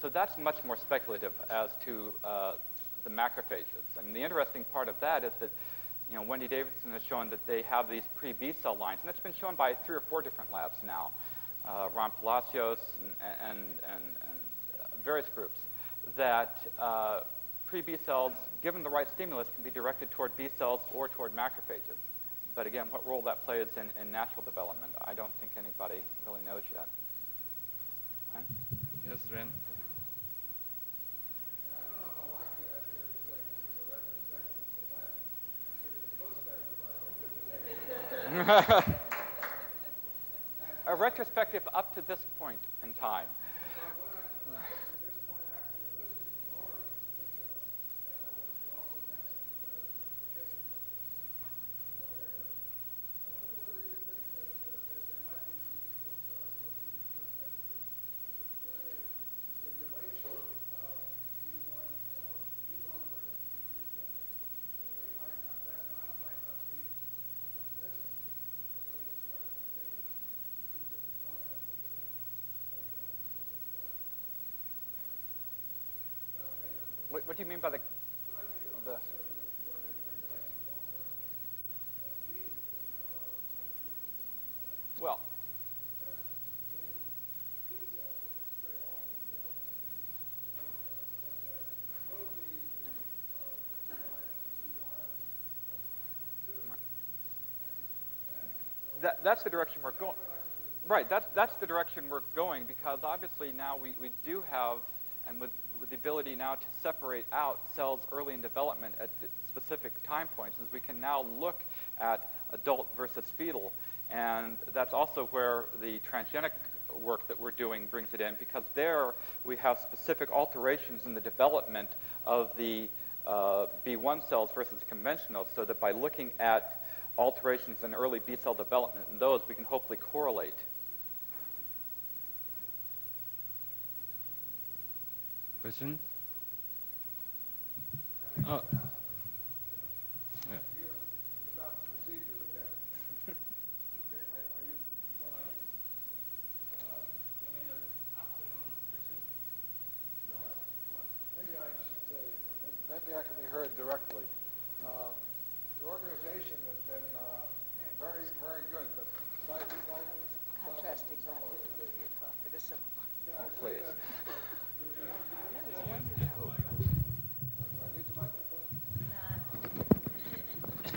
So that's much more speculative as to the macrophages. I mean, the interesting part of that is that, you know, Wendy Davidson has shown that they have these pre-B cell lines, and it's been shown by 3 or 4 different labs now, Ron Palacios and various groups, that pre-B cells, given the right stimulus, can be directed toward B cells or toward macrophages. But again, what role that plays in natural development, I don't think anybody really knows yet. Ren? Yes, Ren? A retrospective up to this point in time. What do you mean by the well, that's the direction we're going. Right, that's the direction we're going because obviously now we do have, and with the ability now to separate out cells early in development at specific time points, is we can now look at adult versus fetal. And that's also where the transgenic work that we're doing brings it in, because there we have specific alterations in the development of the B1 cells versus conventional, so that by looking at alterations in early B cell development in those, we can hopefully correlate. Question? Oh. Yeah. About procedure again. Okay, are you mean the afternoon session? No. Maybe I should say, maybe I can be heard directly. The organization has been very, very good, but slightly contrasting that with your talk. It is so Oh, please. that is wonderful. Do I need the microphone?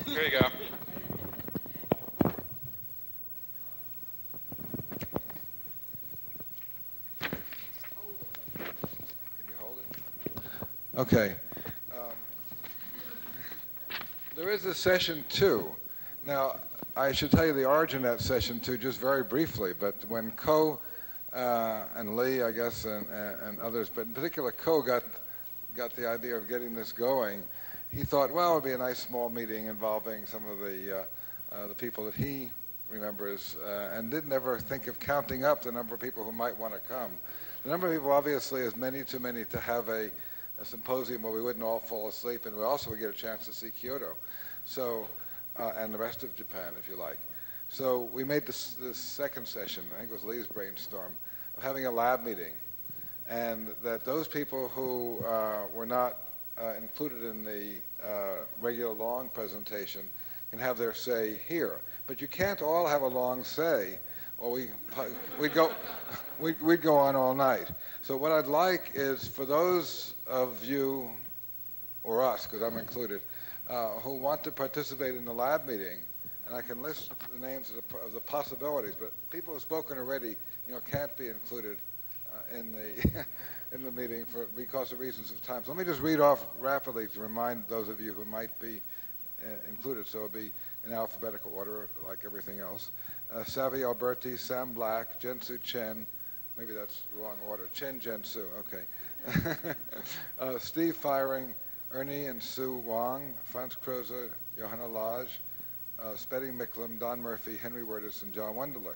Here you go. Can you hold it? Okay. There is a session 2. Now, I should tell you the origin of that session 2 just very briefly, but when Ko and Lee, I guess, and others, but in particular Ko got the idea of getting this going, he thought, well, it would be a nice small meeting involving some of the people that he remembers, and didn't ever think of counting up the number of people who might want to come. The number of people obviously is too many to have a symposium where we wouldn't all fall asleep, and we also would get a chance to see Kyoto, so and the rest of Japan, if you like. So we made this second session, I think it was Lee's brainstorm, of having a lab meeting, and that those people who were not included in the regular long presentation can have their say here. But you can't all have a long say or we'd go on all night. So what I'd like is for those of you, or us, because I'm included, who want to participate in the lab meeting, and I can list the names of the possibilities, but people who've spoken already, can't be included in the in the meeting because of reasons of time. So let me just read off rapidly to remind those of you who might be included. So it'll be in alphabetical order, like everything else. Savi Alberti, Sam Black, Jensu Chen, maybe that's the wrong order, Chen Jensu, okay. Steve Firing, Ernie and Sue Wong, Franz Krozer, Johanna Lodge, Spedding Micklem, Don Murphy, Henry Werdis, and John Wunderlich.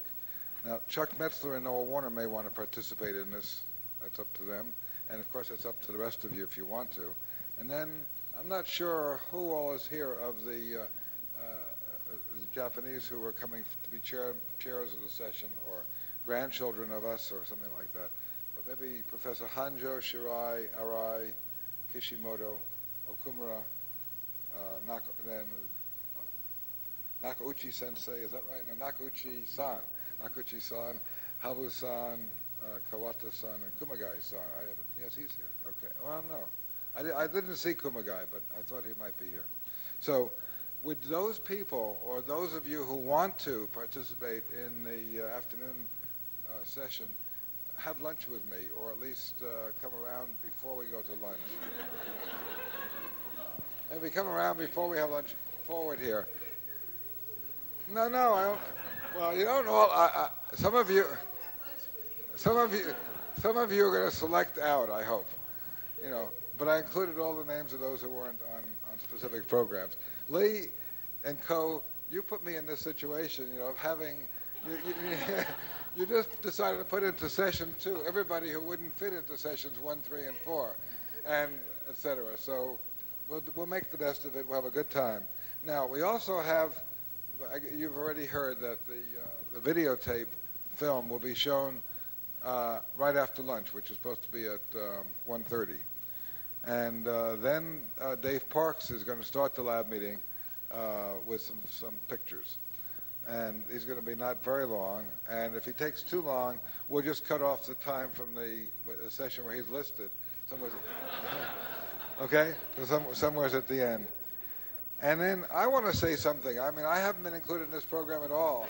Now, Chuck Metzler and Noah Warner may want to participate in this. That's up to them. And, of course, it's up to the rest of you if you want to. And then I'm not sure who all is here of the Japanese who are coming to be chairs of the session, or grandchildren of us, or something like that. But maybe Professor Hanjo, Shirai, Arai, Kishimoto, Okumura, then Nakauchi Sensei, is that right? No, Nakauchi-san, Habu-san, Kawata-san, and Kumagai-san. Yes, he's here. Okay. Well, no. I didn't see Kumagai, but I thought he might be here. So would those people, or those of you who want to participate in the afternoon session, have lunch with me, or at least come around before we go to lunch? Maybe come around before we have lunch forward here. No, I don't. Well, you don't all. Some of you are going to select out, I hope. But I included all the names of those who weren't on specific programs. Lee and Co., you put me in this situation, of having. You just decided to put into session 2 everybody who wouldn't fit into sessions 1, 3, and 4, and et cetera. So we'll make the best of it. We'll have a good time. Now, we also have, you've already heard that the videotape film will be shown right after lunch, which is supposed to be at 1:30. And then Dave Parks is going to start the lab meeting with some pictures. And he's going to be not very long. And if he takes too long, we'll just cut off the time from the session where he's listed. Okay? So somewhere's at the end. And then I want to say something. I mean, I haven't been included in this program at all.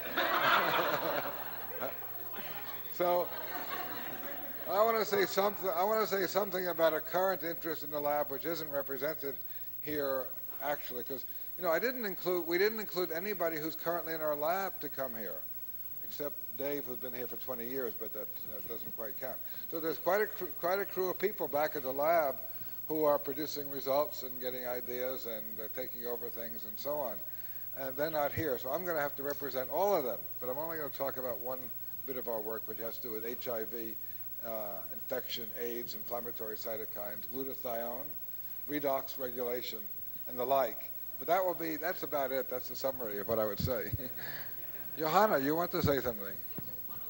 So I want to say something. I want to say something about a current interest in the lab, which isn't represented here actually, because we didn't include anybody who's currently in our lab to come here, except Dave, who's been here for 20 years, but that doesn't quite count. So there's quite a crew of people back at the lab who are producing results and getting ideas and taking over things and so on. And they're not here, so I'm going to have to represent all of them. But I'm only going to talk about one bit of our work, which has to do with HIV, infection, AIDS, inflammatory cytokines, glutathione, redox regulation, and the like. But that's about it. That's the summary of what I would say. Johanna, you want to say something? I just want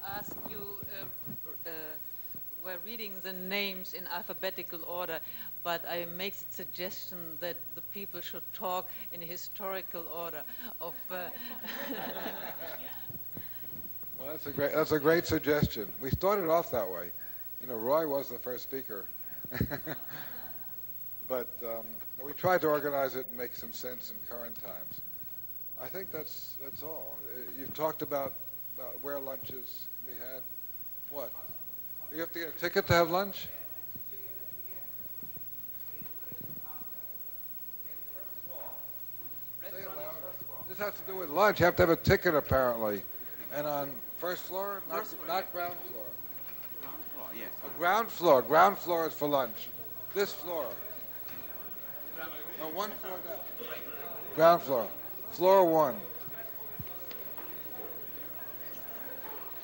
to ask you, we're reading the names in alphabetical order, but I make the suggestion that the people should talk in historical order of... Well, that's a great suggestion. We started off that way. Roy was the first speaker. But we tried to organize it and make some sense in current times. I think that's all. You've talked about where lunch is can be had. What? You have to get a ticket to have lunch? Say it louder. This has to do with lunch. You have to have a ticket, apparently. And on first floor, not ground floor. Ground floor, yes. Ground floor. Ground floor is for lunch. This floor. No, one floor down. Ground floor. Floor 1.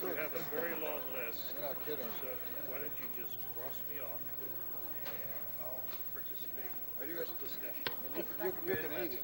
We have a very long list. You're not kidding. So why don't you just cross me off, and I'll participate in this discussion. You can eat it.